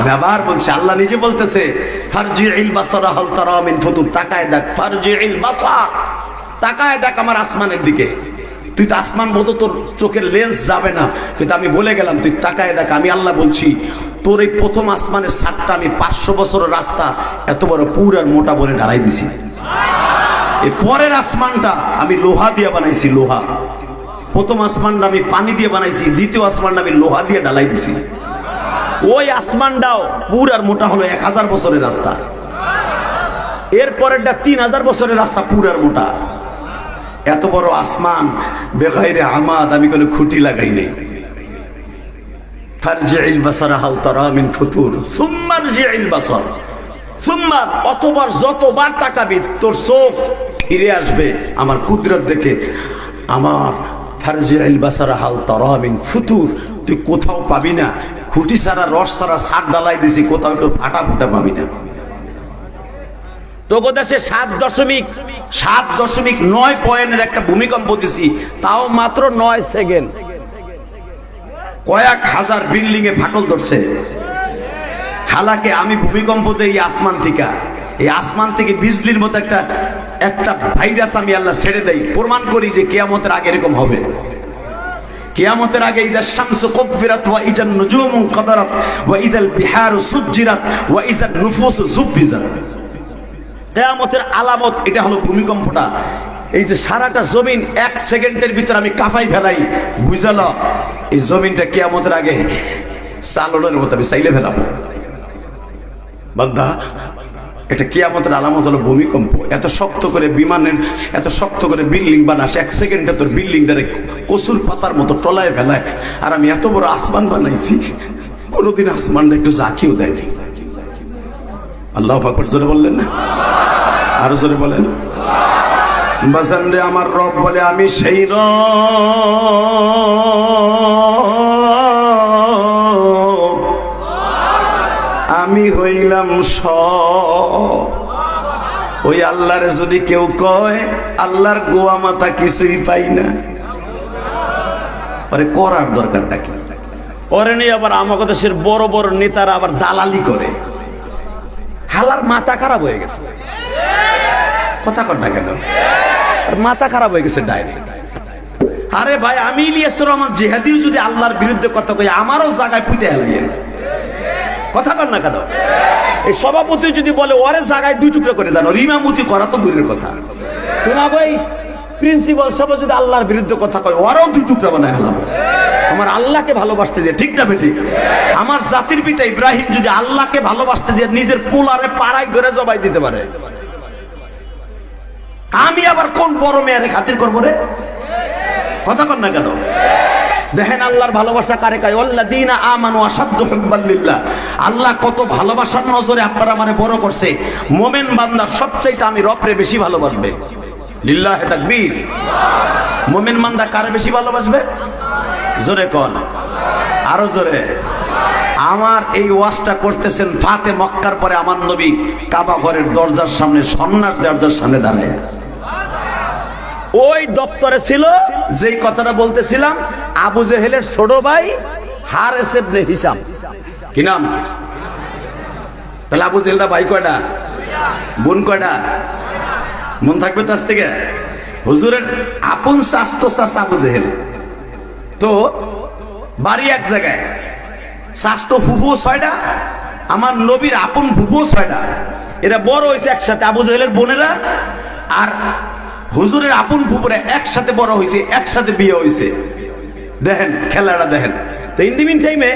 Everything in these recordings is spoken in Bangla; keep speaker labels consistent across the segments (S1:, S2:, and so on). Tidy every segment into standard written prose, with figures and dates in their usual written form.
S1: আমি আবার বলছি, আল্লাহ নিজে বলতেছে ফারজিইল বাসারা হাল তারা মিন ফুতুর, তাকায় দেখ, ফারজিইল বাসার, তাকায় দেখ আমার আসমানের দিকে। তুই তো আসমান বলতো তোর চোখের লেন্স যাবে না, কিন্তু আমি বলে গেলাম তুই তাকায় দেখ। আমি আল্লাহ বলছি তোর এই প্রথম আসমানের ছাদটা আমি 500 বছরের রাস্তা এত বড় পুর আর মোটা বলে ঢালাই দিছি। এই পরের আসমানটা আমি লোহা দিয়ে বানাইছি, লোহা। প্রথম আসমানটা আমি পানি দিয়ে বানাইছি, দ্বিতীয় আসমানটা আমি লোহা দিয়ে ঢালাই দিছি। ওই আসমানটাও পুর আর মোটা হলো 1000 বছরের রাস্তা, এরপরেরটা 3000 বছরের রাস্তা পুর আর মোটা। এত বড় আসমান বেগাইরে আমাদ, আমি কোনো খুঁটি লাগাই নেই। ফারজিইল বাসারা হাল তারা মিন ফুতুর সুম্মা রজিইল বাসার, সুম্মা অতবার যতবার তাকাবি তোর চোখ ফিরে আসবে আমার কুদরত দেখে। আমার ফারজিইল বাসারা হাল তারা মিন ফুতুর, তুই কোথাও পাবি না খুঁটি ছাড়া, রস ছাড়া ছাদ ডালাই দিছি, কোথাও একটু ফাটা ফুটা পাবি না। তোগো দেশে 7.9 পয়েন্টের একটা ভূমিকম্প দিছি, তাও মাত্র 9 সেকেন্ড। কয়েক হাজার বিল্ডিং এ ফাটল ধরছে। হালাকে আমি ভূমিকম্প দেই আসমান থেকে, এই আসমান থেকে বিজলির মতো একটা ভাইরাস আমি আল্লাহ ছেড়ে দেই, প্রমাণ করি যে কিয়ামতের আগে এরকম হবে। কিয়ামতের আগে ইদা শামসু কুফিরাত ওয়া ইদান নুজুমু কাদারাত ওয়া ইদাল বিহারু সুজ্জিরাত ওয়া ইদান নুফুসু জুফিজাত। কিয়ামতের আলামত এটা হলো ভূমিকম্পটা। এই যে সারাটা জমিন 1 সেকেন্ডের ভিতর আমি কাঁপাই ফেলাই, বুঝালো এই জমিনটা কিয়ামতের আগে চালনের মতো আমি চাইলে ফেলাবো। বান্দা, এটা কিয়ামতের আলামত হলো ভূমিকম্প। এত শক্ত করে বিমানের, এত শক্ত করে বিল্ডিং বানাস, 1 সেকেন্ডে তোর বিল্ডিংটারে কচুর পাতার মতো টলায় ফেলায়। আর আমি এত বড় আসমান বানাইছি, কোনোদিন আসমানটা একটু জাকিও দেয়নি। আল্লাহু আকবার জোরে বললেন না? আরো জোরে বলেন। বাজান রে, আমার রব বলে আমি সেই রব, আমি হইলাম সব। ওই আল্লাহরে যদি কেউ কয় আল্লাহর গোয়া মাথা কিছুই পাই না, পরে করার দরকারটা কি? ওরে নিয়ে আবার আমাদের দেশের বড় বড় নেতারা আবার দালালি করে। হালার মাথা খারাপ হয়ে গেছে, কথা কর না কেন? মাথা খারাপ হয়ে গেছে ডাইরেক্ট। আরে ভাই, আমি ইলিয়াস রহমান জিহাদিও যদি আল্লাহর বিরুদ্ধে কথা কই, আমারও জায়গায় পুঁতে হেলাইয়েন, কথা কর না কেন? এই সভাপতি যদি বলে ওরে জায়গায় 2 টুকরো করে দেন, ওর ইমামতি করা তো দূরের কথা, তোমার ওই প্রিন্সিপাল সব যদি আল্লাহর বিরুদ্ধে কথা কয়, ওরাও 2 টুকরা বানায় হেলাবো। আমার আল্লাহকে ভালোবাসতে দিয়ে, ঠিক না বেঠিক? আমার জাতির পিতা ইব্রাহিম যদি আল্লাহকে ভালোবাসতে দিয়ে নিজের পোলারে পাড়ায় ধরে জবাই দিতে পারে, আমি আবার কোন বড় মেয়ের খাতির করবো রে? কথা কর না কেন? দেখেন আল্লাহর ভালোবাসা কারে কয়, আল্লাযীনা আমানু আশাদ্দু হুব্বান লিল্লাহ। আল্লাহ কত ভালোবাসার নজরে আপনারা আমারে বড় করছে। মুমিন বান্দা সবচেয়ে আমি রবরে বেশি ভালোবাসবে। লিল্লাহি তাকবীর। মুমিন বান্দা কারে বেশি ভালোবাসবে? জোরে কোন, আরো জোরে। আমার এই ওয়াজটা করতেছেন ফাতে মক্কার পরে আমার নবী কাবা ঘরের দরজার সামনে, সন্ন্যার দরজার সামনে দাঁড়ায়। ওই দপ্তরে ছিল যেই কথাটা বলতেছিলাম, আবু জেহেলের ছোট ভাই হারেস ইবনে হিশাম। কি নাম? তাহলে আবু জেহেলরা ভাই কয়টা, বোন কয়টা? মন থাকবে তো আজ থেকে। হুজুরের আপন স্বাস্থ্য চাচা আবু জেহেল, তো বাড়ি এক জায়গায়, স্বাস্থ্য ফুফু 6টা, আমার নবীর আপন ফুফু 6টা। এরা বড় হয়েছে একসাথে, আবু জেহেলের বোনেরা আর হুজুরের আপন ফুপুরা একসাথে বড় হয়েছে, একসাথে বিয়ে হয়েছে। দেখেন খেলাটা দেখেন। তো ইন দি মিন টাইমে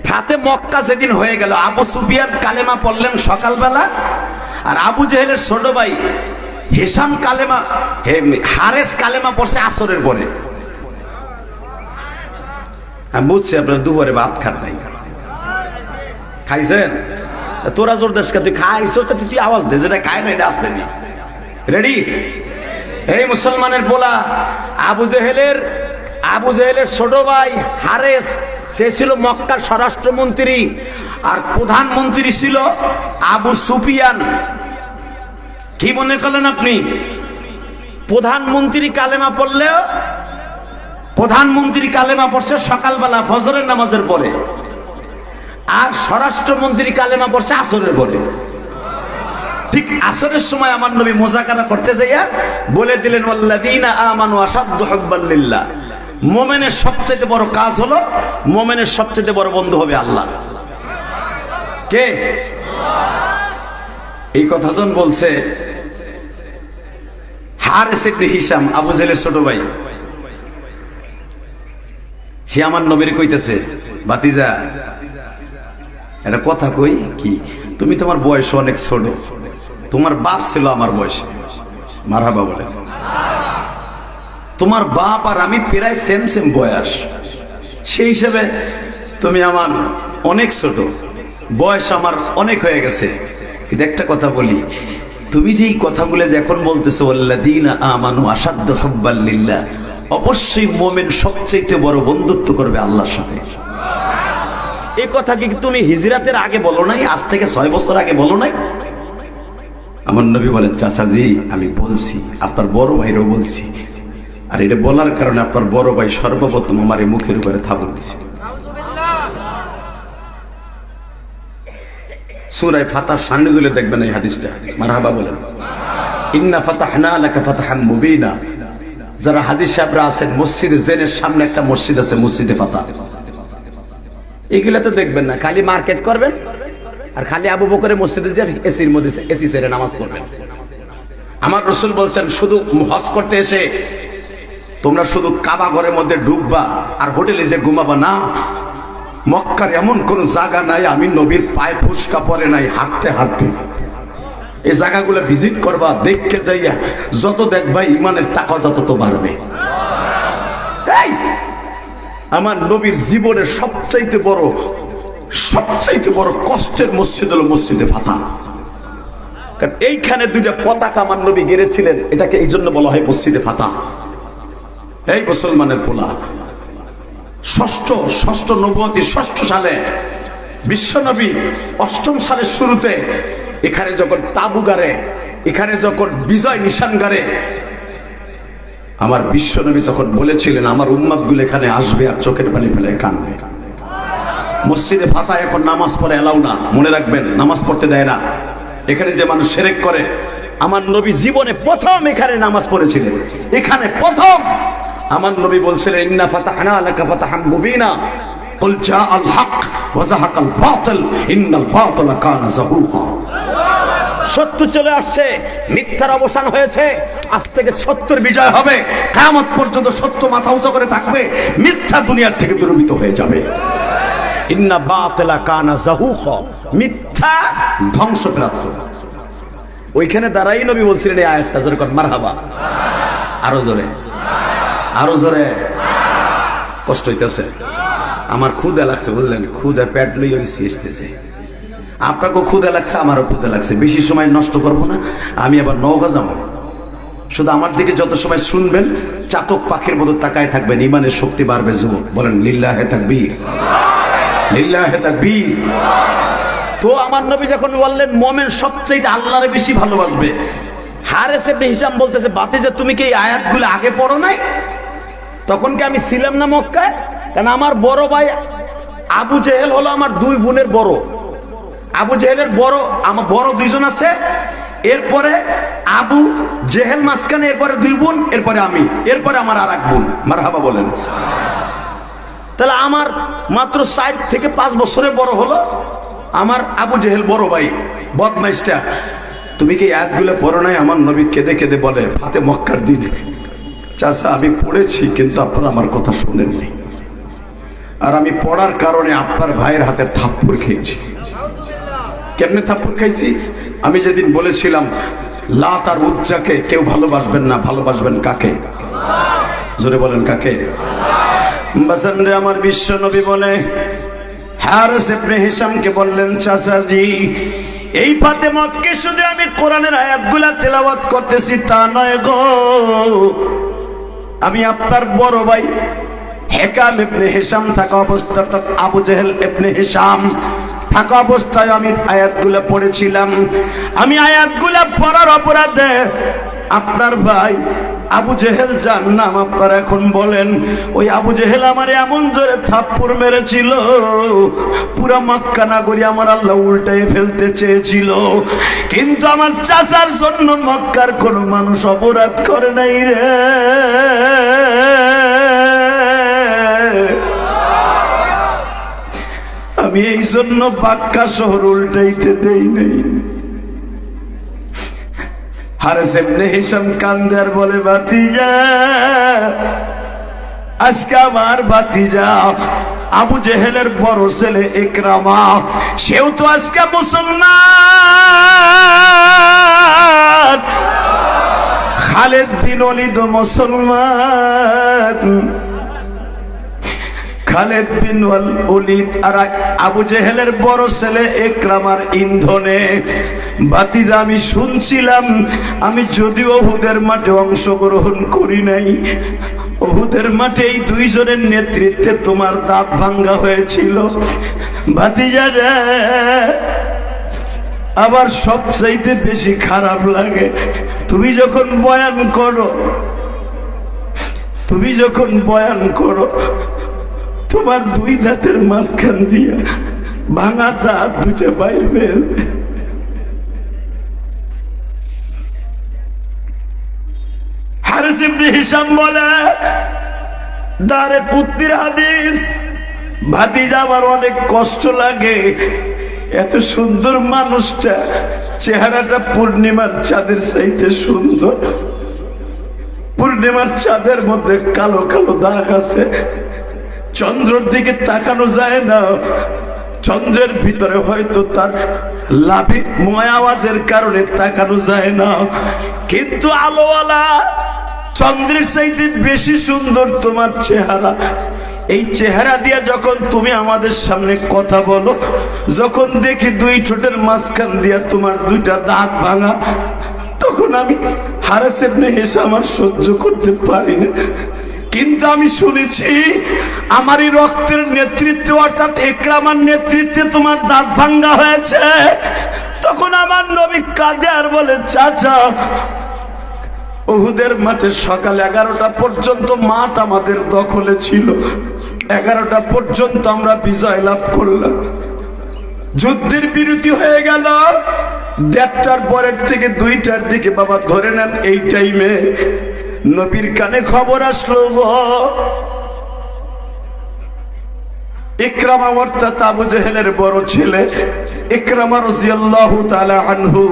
S1: ফাতে মক্কা যেদিন হয়ে গেল, আবু সুফিয়ান কালেমা পড়লেন সকালবেলা, আর আবু জেহেলের ছোট ভাই হিশাম কালেমা, হারেস কালেমা পড়ছে আসরের পরে। আমি বুঝছি আপনার দুপুরে ভাত খান নাই, খাইছেন? তোরা জোর দেশকে তুই খাইছো, তুই আওয়াজ দে, যেটা খায় না এটা আসতে নি। রেডি? এই মুসলমানের বলা আবু জেহেলের ছোট ভাই হারেস, সে ছিল মক্কার স্বরাষ্ট্রমন্ত্রী, আর প্রধানমন্ত্রী ছিল আবু সুফিয়ান। কি মনে করলেন আপনি? প্রধানমন্ত্রী কালেমা পড়লেও, প্রধানমন্ত্রী কালেমা পড়ছে সকালবেলা ফজরের নামাজের পরে, আর স্বরাষ্ট্রমন্ত্রী কালেমা পড়ছে আসরের পরে। ঠিক আসরের সময় আমার নবী মুযাকারা করতে যাইয়া বলে দিলেন, ওয়াল্লাযীনা আমানু আশাদ্দু হুব্বান লিল্লাহ, মুমিনের সবচেয়ে বড় কাজ হলো, মুমিনের সবচেয়ে বড় বন্ধু হবে আল্লাহ। কে? এই কথা জন বলছে হারিস ইবনে হিশাম, আবু জেহেলের ছোট ভাই। সে আমার নবীর কইতেছে, ভাতিজা এটা কথা কই কি, তুমি তোমার বয়স অনেক ছোট, তোমার বাপ ছিল আমার বয়স, মারহাবা বলে, তোমার বাপ আর আমি প্রায় সেম সেম বয়স, সেই হিসেবে তুমি আমার অনেক ছোট, বয়স আমার অনেক হয়ে গেছে। কিন্তু একটা কথা বলি, তুমি যে এই কথাগুলো যখন বলতেছো আল্লাযীনা আমানু আশাদ্দু হুব্বান লিল্লাহ, অবশ্যই মুমিন সবচেয়ে বড় বন্ধুত্ব করবে আল্লাহর সাথে। এই কথা কি তুমি হিজরাতের আগে বলো নাই? আজ থেকে 6 বছর আগে বলো নাই? আমার নবী বলেন, চাচাজি আমি বলছি, আপনার বড় ভাইরও বলছি, আর এটা বলার কারণে আপনার বড় ভাই সর্বপ্রথম আমার এই মুখের উপরে থাপড় দিছে। সূরা ফাতাহ সামনে তুলে দেখবেন এই হাদিসটা, মারহাবা বলেন। ইন্না ফাতাহনা লাকা ফাতহাম মুবিনা। যারা হাদিস সাহেবরা আছেন, মসজিদে জেনের সামনে একটা মসজিদ আছে, মসজিদে ফাতাহ, এগুলা তো দেখবেন না, খালি মার্কেট করবেন আর খালি আবু বকরের মসজিদে যে এসির মধ্যে এসি ছেড়ে নামাজ পড়বেন। আমার রাসূল বলছেন, শুধু হজ করতে এসে তোমরা শুধু কাবা ঘরের মধ্যে ঢুকবা আর হোটেলে যে ঘুমাবা না। মক্কার এমন কোন জায়গা নাই আমি নবীর পায়ে ফুসকা পরে নাই, হাঁটতে হাঁটতে এই জায়গাগুলো ভিজিট করবা, দেখতে যাইয়া যত দেখবা ইমানের টাকা যত তো বাড়বে। তাই আমার নবীর জীবনের সবচাইতে বড় কষ্টের মসজিদ হলো মসজিদে ফাতাহ। কারণ এইখানে দুইটা পতাকা আমার নবী গেড়েছিলেন, এটাকে এই জন্য বলা হয় মসজিদে ফাতাহ। এই মুসলমানের পোলা, ষষ্ঠ নবুয়তি 6 সালে বিশ্বনবী 8ম সালের শুরুতে এখানে যখন তাবু গাড়ে, এখানে যখন বিজয় নিশান গাড়ে, আমার বিশ্বনবী তখন বলেছিলেন আমার উম্মতগুলো এখানে আসবে আর চোখের পানি ফেলে কাঁদবে। মসজিদে ফাতাহ এখন নামাজ পড়ে এলাও না, মনে রাখবেন, নামাজ পড়তে দেয় না। এখানে যে মানুষ শিরক করে, আমার নবী জীবনে প্রথম এখানে নামাজ পড়েছিলেন। এখানে প্রথম আমার নবী বলছিলেন, ইন্না ফাতাহনা লাকা ফাতহাম মুবিনা কুল জাআল হক ওয়া যাহাকাল বাতিল ইন্নাল বাতিলা কানা যাহুকা। সত্য চলে আসছে, মিথ্যার অবসান হয়েছে, আজ থেকে সত্যের বিজয় হবে। কিয়ামত পর্যন্ত সত্য মাথা উঁচু করে থাকবে, মিথ্যা দুনিয়ার থেকে দূরীভূত হয়ে যাবে। ইন্না বাতিলা কানা যাহুকা, মিথ্যা ধ্বংসপ্রাপ্ত। ওইখানে দাঁড়াই নবী বলছিলেন এই আয়াতটা, জোরে কর মারহাবা, আরো জোরে, আরো জোরে। কষ্ট হইতেছে, আমার ক্ষুধা লাগছে, বললেন ক্ষুধা পেট লইয়া এসতেছে, আপনাকেও ক্ষুধা লাগছে, আমারও ক্ষুধা লাগছে। বেশি সময় নষ্ট করবো না, আমি আবার নওগাঁ যাবো। শুধু আমার দিকে যত সময় শুনবেন চাতক পাখির মতো তাকায় থাকবেন, ইমানের শক্তি বাড়বে। যুবক বলেন লিল্লাহে তাকবীর, লিল্লাহে তাকবীর। তো আমার নবী যখন বললেন মুমিন সবচেয়ে আল্লাহরে বেশি ভালোবাসবে, হারিস ইবনে হিশাম বলতেছে, ভাতিজা তুমি কি এই আয়াতগুলো আগে পড়ো নাই? তখন কি আমি ছিলাম না মক্কায়? কারণ আমার বড় ভাই আবু জেহেল হলো আমার 2 বোনের বড়। আবু জেহেলের আমার বড় 2 জন আছে, এরপরে আবু জেহেল মাঝখানে, এরপরে 2 বোন, এরপরে আমি, এরপরে আমার আর এক বোন। মারহাবা বলেন। তাহলে আমার মাত্র 4 থেকে 5 বছরের বড় হলো আমার আবু জেহেল বড় ভাই, বদমাইশটা। তুমি কি আয়াতগুলো পড়ো নাই? আমার নবী কেঁদে কেঁদে বলে ফাতে মক্কার দিনে, চাচা আমি পড়েছি কিন্তু আপনারা আমার কথা শুনেননি, আর আমি পড়ার কারণে আপনার ভাইয়ের হাতে থাপ্পড় খেয়েছি। কেমনে থাপ্পড় খাইছি? আমি যেদিন বলেছিলাম লাত আর উজ্জাকে কেউ ভালোবাসবেন না, ভালোবাসবেন কাকে? জোরে বলেন কাকে? বাজান রে, আমার বিশ্ব নবী বলে হারিস ইবনে হিশামকে বললেন, চাচাজি এই ফাতে মক্কা শুধু আমি কোরআনের আয়াতগুলা তেলাওয়াত করতেছি তা নয় গো, আমি আপনার বড় ভাই হেকাম ইবনে হিশাম থাকা অবস্থায়, অর্থাৎ আবু জেহেল ইবনে হিশাম থাকা অবস্থায় আমি আয়াতগুলো পড়েছিলাম। আমি আয়াতগুলো পড়ার অপরাধে আপনার ভাই আবু জেহেল যার নাম আপনারা এখন বলেন, ওই আবু জেহেল আমারে এমন জোরে থাপ্পড় মেরেছিল, পুরা মক্কা নগরী আমার আল্লাহ উল্টায় ফেলতে চেয়েছিল, কিন্তু আমার চাচার জন্য মক্কার কোন মানুষ অপরাধ করে নাই রে। আমি এই জন্য বাক্কা শহর উল্টাইতে দেই নাই। হারেস ইবনে হিশাম কান্দে আর বলে, ভাতিজা আজকে আমার ভাতিজা আবু জেহেলের বড় ছেলে ইকরামা, সেও তো আজকে মুসলমান, খালিদ বিন ওলীদ মুসলমান। খালিদ বিন ওলীদ আর আবু জেহেলের বড় ছেলে ইকরামার ইন্ধনে ভাতিজা আমি শুনছিলাম, আমি যদিও উহুদের মাঠে অংশগ্রহণ করি নাই, উহুদের মাঠে এই দুইজনের নেতৃত্বে তোমার দাঁত ভাঙ্গা হয়েছিল ভাতিজা রে। আবার সবচাইতে বেশি খারাপ লাগে তুমি যখন বয়ান করো, তুমি যখন বয়ান করো তোমার দুই দাঁতের মাঝখান দিয়ে ভাঙা দাঁত দুটো বাইর হয়ে যায়। হারিস ইবনে হিশাম বলে, দারে পুত্তির হাদিস, ভাতিজা আমার অনেক কষ্ট লাগে, এত সুন্দর মানুষটা, চেহারাটা পূর্ণিমার চাঁদের চাইতে সুন্দর, পূর্ণিমার চাঁদের মধ্যে কালো কালো দাগ আছে, চন্দ্রের দিকে তাকানো যায় না, চন্দ্রের ভিতরে হয়তো তার লাভি ময় আওয়াজের কারণে তাকানো যায় না, কিন্তু আলোওয়ালা চন্দ্রের চাইতে বেশি সুন্দর তোমার চেহারা। এই চেহারা দিয়ে যখন তুমি আমাদের সামনে কথা বলো, যখন দেখি দুই ঠোঁটের মাঝখান দিয়া তোমার দুইটা দাঁত ভাঙা, তখন আমি হারিস ইবনে হিশাম আর সহ্য করতে পারি না। কিন্তু আমি শুনেছি আমারই রক্তের নেতৃত্বে অর্থাৎ ইকরামার নেতৃত্বে তোমার দাঁত ভাঙ্গা হয়েছে। তখন আমার নবী কাঁদে আর বলে, চাচা উহুদের মাঠে সকাল 11টা পর্যন্ত মাঠ আমাদের দখলে ছিল, 11টা পর্যন্ত আমরা বিজয় লাভ করলাম, যুদ্ধের বিরতি হয়ে গেল 1:30টার পরের থেকে 2টার দিকে বাবা ধরে নেন, এই টাইমে নবীর কানে খবর আসলো ইকরামা অর্থাৎ আবু জেহেলের বড় ছেলে ইকরামা রাদিয়াল্লাহু তাআলা আনহু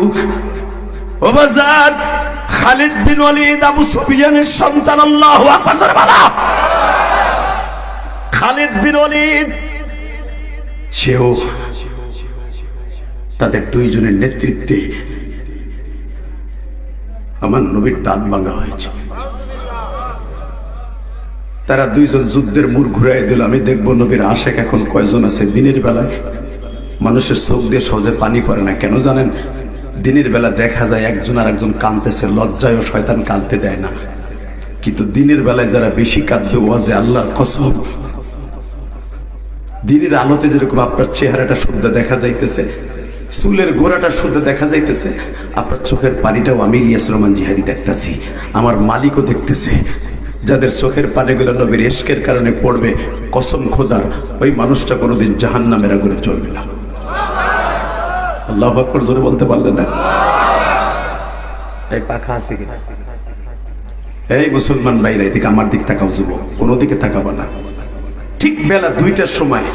S1: ও বাজার খালিদ বিন ওলীদ আবু সুফিয়ানের সন্তান, আল্লাহু আকবার জোরে বলো, খালিদ বিন ওলীদ সেও তাদের দুইজনের নেতৃত্বে আমার নবীর দাঁত ভাঙা হয়েছে। তারা দুইজন যুদ্ধের মুড় ঘুরাই দিল। আমি দেখবো নবীর আশেক এখন কয়জন আছে। দিনের বেলায় মানুষের চোখ দিয়ে সহজে পানি পড়ে না, কেন জানেন? দিনের বেলা দেখা যায় একজন আর একজন কাঁদতেছে, লজ্জায় ও শয়তান কাঁদতে দেয় না, কিন্তু দিনের বেলায় যারা বেশি কাঁদবে ওয়াজে আল্লাহর কসম, দিনের আলোতে যেরকম আপনার চেহারাটা শুদ্ধ দেখা যাইতেছে, চুলের গোড়াটা শুদ্ধ দেখা যাইতেছে, আপনার চোখের পানিটাও আমি ইলিয়াস রহমান জিহাদি দেখতেছি, আমার মালিকও দেখতেছে। যাদের চোখের পানিগুলো নবীর ইশকের কারণে পড়বে, কসম খোদার ওই মানুষটা কোনোদিন জাহান্নামের আগুনে চলবে না। আল্লাহু আকবার জোরে বলতে পারলেন না? এই পাখা আছে কিনা? এই মুসলমান ভাইরা, এদিকে আমার দিক তাকাও, যুবক কোনো দিকে তাকাবো না। ঠিক বেলা 2টার সময়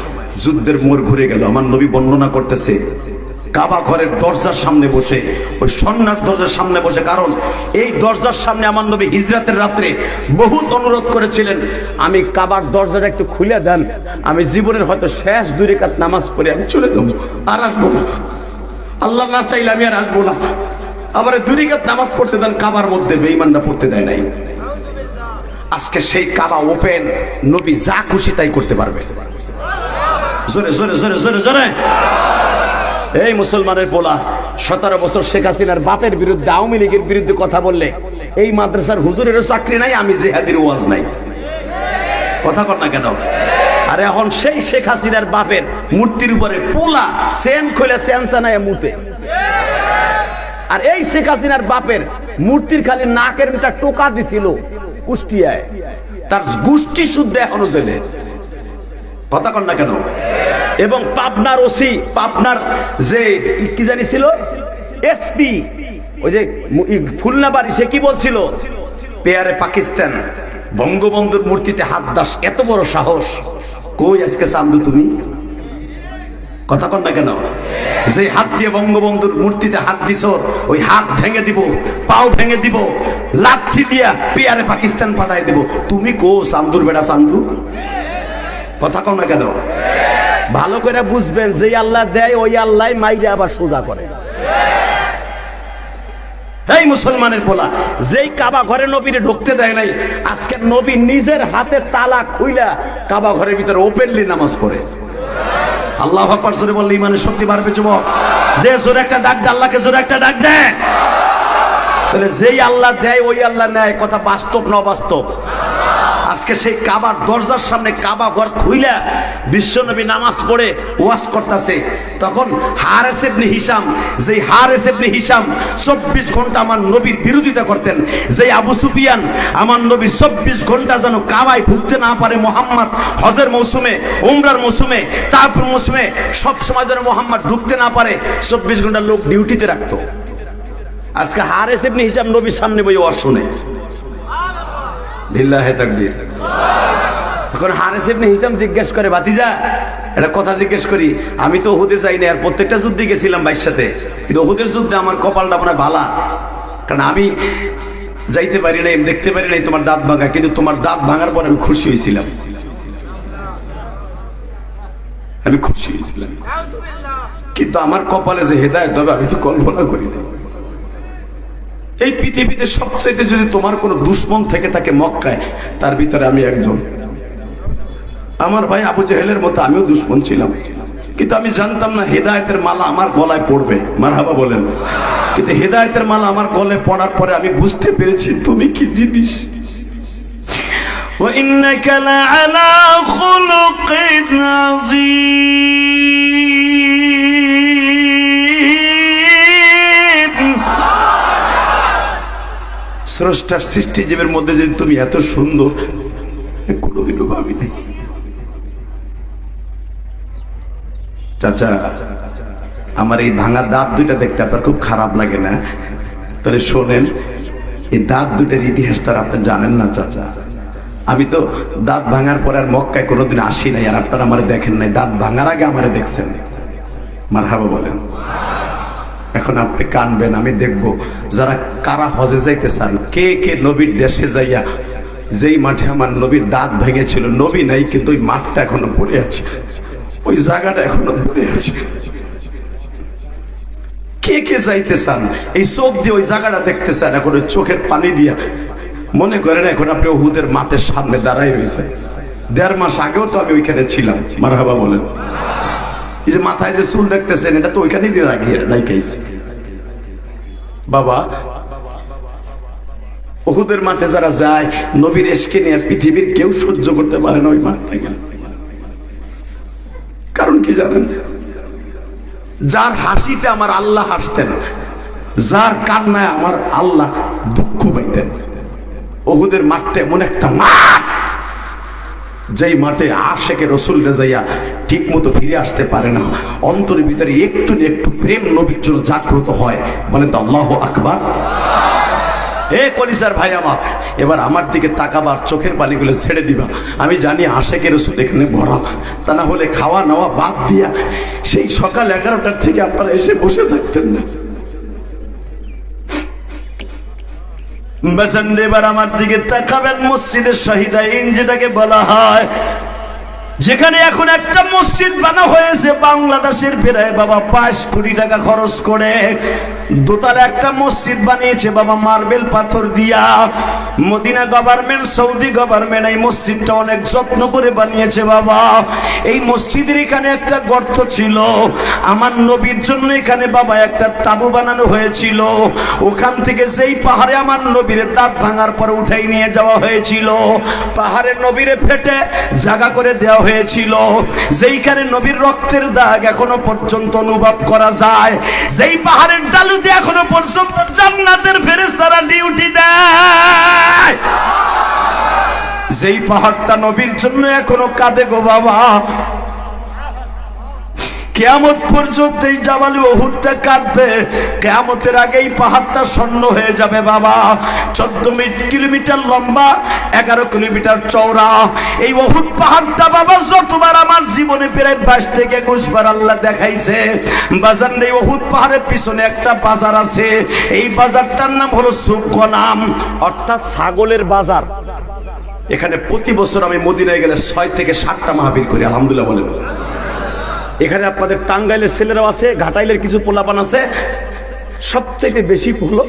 S1: যুদ্ধের মোড় ঘুরে গেল। আমার নবী বর্ণনা করতেছে কাবা ঘরের দরজার সামনে বসে, ওই সন্ন্যাস দরজার সামনে বসে, কারণ এই দরজার সামনে আমার নবী হিজরাতের রাত্রে বহুত অনুরোধ করেছিলেন, আমি কাবার দরজাটা একটু খুলে দেন, আমি জীবনের হয়তো শেষ 2 রাকাত নামাজ পড়ে আমি চলে যাবো, আর আসবো না, আল্লাহ না চাইলে আমি আর আসবো না। আবার 2 রাকাত নামাজ পড়তে দেন কাবার মধ্যে, বেঈমানরা পড়তে দেয় নাই। আজকে সেই কাবা ওপেন, নবী যা খুশি তাই করতে পারবে। জোরে জোরে জোরে জোরে জোরে। এই মুসলমানের পোলা 17 বছর শেখ হাসিনার বাপের বিরুদ্ধে, আওয়ামী লীগের বিরুদ্ধে কথা বললে এই মাদ্রাসার হুজুরেরও চাকরি নাই, আমি জিহাদির ওয়াজ নাই। কথা কর না কেন? আর এখন সেই শেখ হাসিনার বাপের মূর্তির উপরে পোলা চেন খুলে চেনসা নাই মুতে, আর এই শেখ হাসিনার বাপের মূর্তির খালি নাকের ভিতর টোকা দিছিল কুষ্টিয়ায়, তার গোষ্ঠী শুদ্ধ এখনো জেলে। কথা কন না কেন? এবং পাবনার ওসি, পাবনার যে কি জানি ছিল এসপি, ওই যে খুলনাবাড়ি, সে কি বলছিল? পেয়ারে পাকিস্তান বঙ্গবন্ধুর মূর্তিতে হাত দাস, এত বড় সাহস! কই আজকে চান্দু তুমি? কথা কন না কেন? যে হাত দিয়ে বঙ্গবন্ধুর মূর্তিতে হাত দিছ, ওই হাত ভেঙে দিব, পাও ভেঙে দিব, লাঠি দিয়া পেয়ারে পাকিস্তান পাঠাই দিব। তুমি কো চান্দুর বেড়া চান্দু? কথা কন না কেন? ভালো করে বুঝবেন, যে আল্লাহ দেয় ওই আল্লাহ মাইরে আবার সোজা করে। এই মুসলমানের পোলা, যেই কাবা ঘরে নবীরে ঢুকতে দেয় নাই, আজকে নবী নিজের হাতে তালা খুইলা কাবা ঘরের ভিতরে ওপেনলি নামাজ পড়ে। আল্লাহু আকবার জোরে বললে ইমানের শক্তি বাড়বে যুবক। যে জোরে একটা ডাক দে, আল্লাহকে জোরে একটা ডাক দে। তাহলে যেই আল্লাহ দেয় ওই আল্লাহ নেয়, কথা বাস্তব না অবাস্তব? আজকে সেই কাবার দরজার সামনে কাবা ঘর খুইলা বিশ্বনবী নামাজ পড়ে ওয়াজ করতেছে, তখন হারেস ইবনে হিশাম, যেই হারেস ইবনে হিশাম 24 ঘন্টা আমার নবীর বিরোধিতা করতেন, যেই আবু সুফিয়ান আমার নবী 24 ঘন্টা যেন কাবায় ঢুকতে না পারে, মোহাম্মদ হজের মৌসুমে, উমরার মৌসুমে, তারপর মৌসুমে সব সময় যেন মোহাম্মদ ঢুকতে না পারে, 24 ঘন্টা লোক ডিউটিতে রাখতো। আজকে হারেস ইবনে হিশাম নবীর সামনে বই ওয়াজ শুনে। লিল্লাহি তাকবীর। এখন হারেস ইবনে হিশাম জিজ্ঞেস করে, ভাতিজা একটা কথা জিজ্ঞেস করি, আমি তো উহুদে যাই না, আর প্রত্যেকটা যুদ্ধে গেছিলাম ভাইয়ের সাথে, কিন্তু উহুদের যুদ্ধে আমার কপালটা মনে হয় ভালা, কারণ আমি যাইতে পারি নাই, দেখতে পারি নাই তোমার দাঁত ভাঙা, কিন্তু তোমার দাঁত ভাঙার পর আমি খুশি হয়েছিলাম, আমি খুশি হয়েছিলাম, কিন্তু আমার কপালে যে হেদায়েত হবে আমি তো কল্পনা করি না। এই পৃথিবীতে সবচেয়ে যদি তোমার কোনো দুশ্মন থেকে থাকে মক্কায়, তার ভিতরে আমি একজন। আমার ভাই আবু জেহেলের মতো আমিও দুশ্মন ছিলাম, কিন্তু আমি জানতাম না হেদায়েতের মালা আমার গলায় পড়বে। মারহাবা বলেন। কিন্তু হেদায়েতের মালা আমার গলায় পড়ার পরে আমি বুঝতে পেরেছি তুমি কি জিনিস। ওয়া ইন্নাকা লাআলা খুলুকিন আযীম। স্রষ্টার সৃষ্টি জীবের মধ্যে যদি তুমি এত সুন্দর, কোনোদিনও ভাবি নাই। চাচা, আমার এই ভাঙা দাঁত দুইটা দেখতে আপনার খুব খারাপ লাগে না? তাহলে শোনেন, এই দাঁত দুইটার ইতিহাস তার আপনি জানেন না চাচা। আমি তো দাঁত ভাঙার পর আর মক্কায় কোনোদিন আসি নাই, আর আপনারা আমারে দেখেন নাই, দাঁত ভাঙার আগে আমারে দেখছেন। মারহাবা বলেন। এখন আপনি কানবেন, আমি দেখবো যারা কারা হজে যাইতে চান, কে কে নবীর দেশে যাইয়া যেই মাঠে আমার নবীর দাঁত ভেঙেছিল, নবী নাই কিন্তু ওই মাঠটা এখনো পড়ে আছে, ওই জায়গাটা এখনো পড়ে আছে। কে কে যাইতে চান, এই চোখ দিয়ে ওই জায়গাটা দেখতে চান, এখন ওই চোখের পানি দিয়া মনে করেন এখন আপনি উহুদের মাঠের সামনে দাঁড়াই রয়েছে। 1.5 মাস আগেও তো আমি ওইখানে ছিলাম। মারহাবা বলেন। এই যে মাথায় যে চুল দেখতেছেন, এটা তো ওইখানেই রাখাইছি বাবা। উহুদের মাঠে যারা যায়, নবীর এশকে নিয়ে পৃথিবীর কেউ সহ্য করতে পারে না ওই মাঠটা গেলে। কারণ কি জানেন? যার হাসিতে আমার আল্লাহ হাসতেন, যার কান্নায় আমার আল্লাহ দুঃখ পাইতেন। উহুদের মাঠটা এমন একটা মাঠ, যেই মাঠে আশেকে রসুলরা যাইয়া ঠিক মতো ফিরে আসতে পারে না, অন্তরের ভিতরে একটু একটু প্রেম নবীর জন্য জাগ্রত হয়। বলেন তো আল্লাহু আকবার। এ কলিজার ভাই আমার, এবার আমার দিকে তাকাবার, চোখের পানিগুলো ছেড়ে দিবা। আমি জানি আশেকে রসুল এখানে ভরা, তা না হলে খাওয়া নেওয়া বাদ দিয়া সেই সকাল 11টার থেকে আপনারা এসে বসে থাকতেন না। এবার আমার দিকে তাকাবেন, মসজিদের শহীদাইন যেটাকে বলা হয়, যেখানে এখন একটা মসজিদ বানা হয়েছে বাংলাদেশের প্রায় বাবা 5 কোটি টাকা খরচ করে, দোতলা একটা মসজিদ বানিয়েছে বাবা মার্বেল পাথর দিয়া। মদিনা গভর্নমেন্ট, সৌদি গভর্নমেন্ট এই মসজিদটা অনেক যত্ন করে বানিয়েছে বাবা। এই মসজিদের এখানে একটা গর্ত ছিল, আমার নবীর জন্য এখানে বাবা একটা তাবু বানানো হয়েছিল। ওখান থেকে যেই পাহাড়ে আমার নবীর দাঁত ভাঙার পর উঠাই নিয়ে যাওয়া হয়েছিল, পাহাড়ের নবীরে ফেটে জায়গা করে দেওয়া হয়েছিল। হয়েছিল, যেইখানে নবীর রক্তের দাগ এখনো পর্যন্ত অনুভব করা যায়, যেই পাহাড়ের ডালুতে এখনো পর্যন্ত জান্নাতের ফেরেশতারা ডিউটি দেয়, যেই পাহাড়টা নবীর জন্য এখনো কাঁদে গো বাবা। কিয়ামত পর্যন্ত এই জাবাল উহুদটা কাঁদবে, কিয়ামতের আগে এই পাহাড়টা স্বর্ণ হয়ে যাবে বাবা। 14 কিলোমিটার লম্বা, 11 কিলোমিটার চওড়া এই উহুদ পাহাড়টা বাবা। যতবার আমার জীবনে প্রায় 22 থেকে 21 বার আল্লাহ দেখাইছে। বাজার নেই, উহুদ পাহাড়ের পিছনে একটা বাজার আছে, এই বাজারটার নাম হলো সুকনাম, অর্থাৎ ছাগলের বাজার। এখানে প্রতি বছর আমি মদিনায় গেলে 6 থেকে 7টা মাহফিল করি, আলহামদুলিল্লাহ বলেন। এখানে আপনাদের টাঙ্গাইলের ছেলেরাও আছে, ঘাটাইলের কিছু পোলাপান আছে, সবচেয়ে বেশি হলো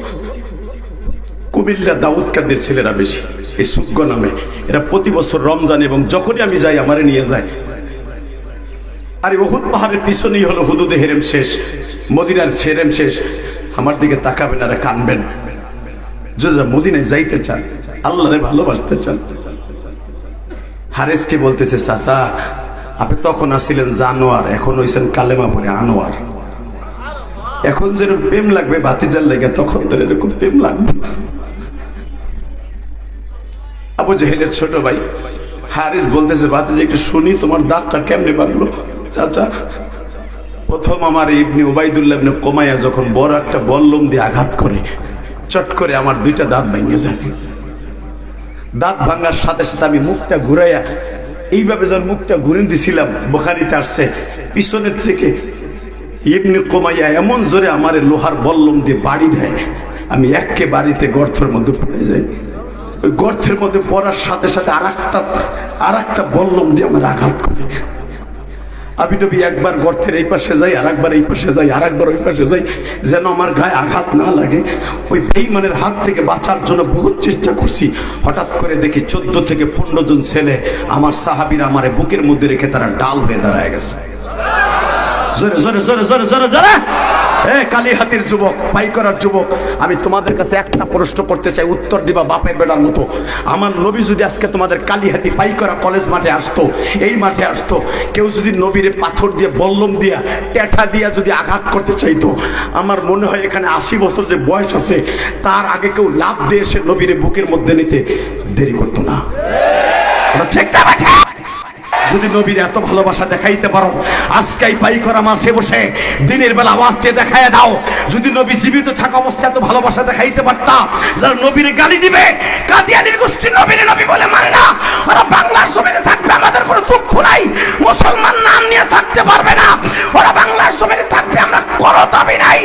S1: কুমিল্লা দাউদকাদের ছেলেরা বেশি, এই সুগ্গ নামে। এরা প্রতি বছর রমজান এবং যখনই আমি যাই আমারে নিয়ে যায়। আর উহুদ পাহাড়ের পিছনেই হলো হুদুদে হেরেম শেষ, মদিনার হেরেম শেষ। আমার দিকে তাকাবেন আর কানবেন, যদি মদিনায় যাইতে চান, আল্লাহরে ভালোবাসতে চান। হারেসকে বলতেছে, চাচা আপনি তখন আসছিলেন জানোয়ার, এখন হইছেন কালেমা পড়ে আনোয়ার। এখন যেরকম প্রেম লাগবে ভাতিজার লেগে, তখন তো এরকম প্রেম লাগবে। আবু জেহেলের ছোট ভাই হারিস বলতেছে, ভাতিজা একটু শুনি তোমার দাঁতটা কেমনে বাড়লো। চাচা, প্রথম আমার ইবনে উবাইদুল্লাহ ইবনে কোমাইয়া যখন বড় একটা বল্লম দিয়ে আঘাত করে, চট করে আমার 2টা দাঁত ভেঙে যায়। দাঁত ভাঙার সাথে সাথে আমি মুখটা ঘুরাইয়া এইভাবে যখন মুখটা ঘুরে দিছিলাম, বুখারীতে আসছে, পিছনের থেকে ইবনে কোমাইয়া এমন জোরে আমারে লোহার বল্লম দিয়ে বাড়ি দেয়, আমি একে বাড়িতে গর্তের মধ্যে পড়ে যাই। ওই গর্তের মধ্যে পড়ার সাথে সাথে আর একটা বল্লম দিয়ে আমার আঘাত করে। আমি নবী একবার গর্তের এই পাশে যাই, আর একবার এই পাশে যাই, আর একবার ওই পাশে যাই, যেন আমার গায়ে আঘাত না লাগে। ওই বেঈমানের হাত থেকে বাঁচার জন্য বহুত চেষ্টা করছি। হঠাৎ করে দেখি 14 থেকে 15 জন ছেলে আমার সাহাবীরা আমারে বুকের মধ্যে রেখে তারা ডাল হয়ে দাঁড়ায় গেছে। জোরে জোরে জোরে জোরে জোরে জোরে। কালীহাতির যুবক, পাইকরার যুবক, আমি তোমাদের কাছে একটা প্রশ্ন করতে চাই, উত্তর দিবা বাপের বেড়ার মতো। আমার নবী যদি আজকে তোমাদের কালীহাতি পাইকরা কলেজ মাঠে আসতো, এই মাঠে আসতো, কেউ যদি নবীরে পাথর দিয়ে, বল্লম দিয়া, ট্যাঠা দিয়া যদি আঘাত করতে চাইতো, আমার মনে হয় এখানে 80 বছর যে বয়স আছে, তার আগে কেউ লাভ দিয়ে এসে নবীরে বুকের মধ্যে নিতে দেরি করতো না। ঠিক আছে? যদি নবীর এত ভালোবাসা দেখাইতে পারো, আজকেই পাইকরা মাঠে বসে দিনের বেলা আওয়াজ দিয়ে দেখায় দাও। যদি নবী জীবিত থাকা অবস্থায় এত ভালোবাসা দেখাইতে পারতা, যারা নবীরে গালি দিবে, কাদিয়ানীর গোষ্ঠী নবীরে নবী বলে মানে না, ওরা বাংলার জমিনে থাকবে, আমাদের কোনো দুঃখ নাই। মুসলমান নাম নিয়ে থাকতে পারবে না, ওরা বাংলার জমিনে থাকবে, আমরা কোনো দাবি নাই।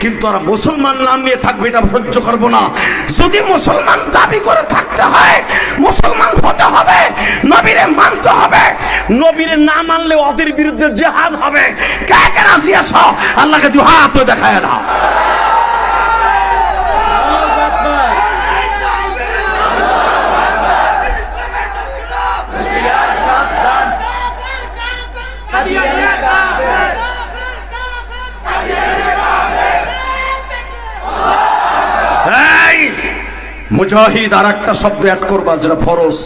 S1: কিন্তু ওরা মুসলমান নাম নিয়ে থাকবে, এটা সহ্য করবো না। যদি মুসলমান দাবি করে থাকতে হয়, মুসলমান হতে হবে, নবীরে মানতে হবে। নবীরে না মানলে ওদের বিরুদ্ধে জিহাদ হবে। কে কে রাজি আছো? আল্লাহকে দুই হাত দেখায় দাও। মুজাহিদ আর একটা শব্দ অ্যাড করবা, যেটা ফরজ,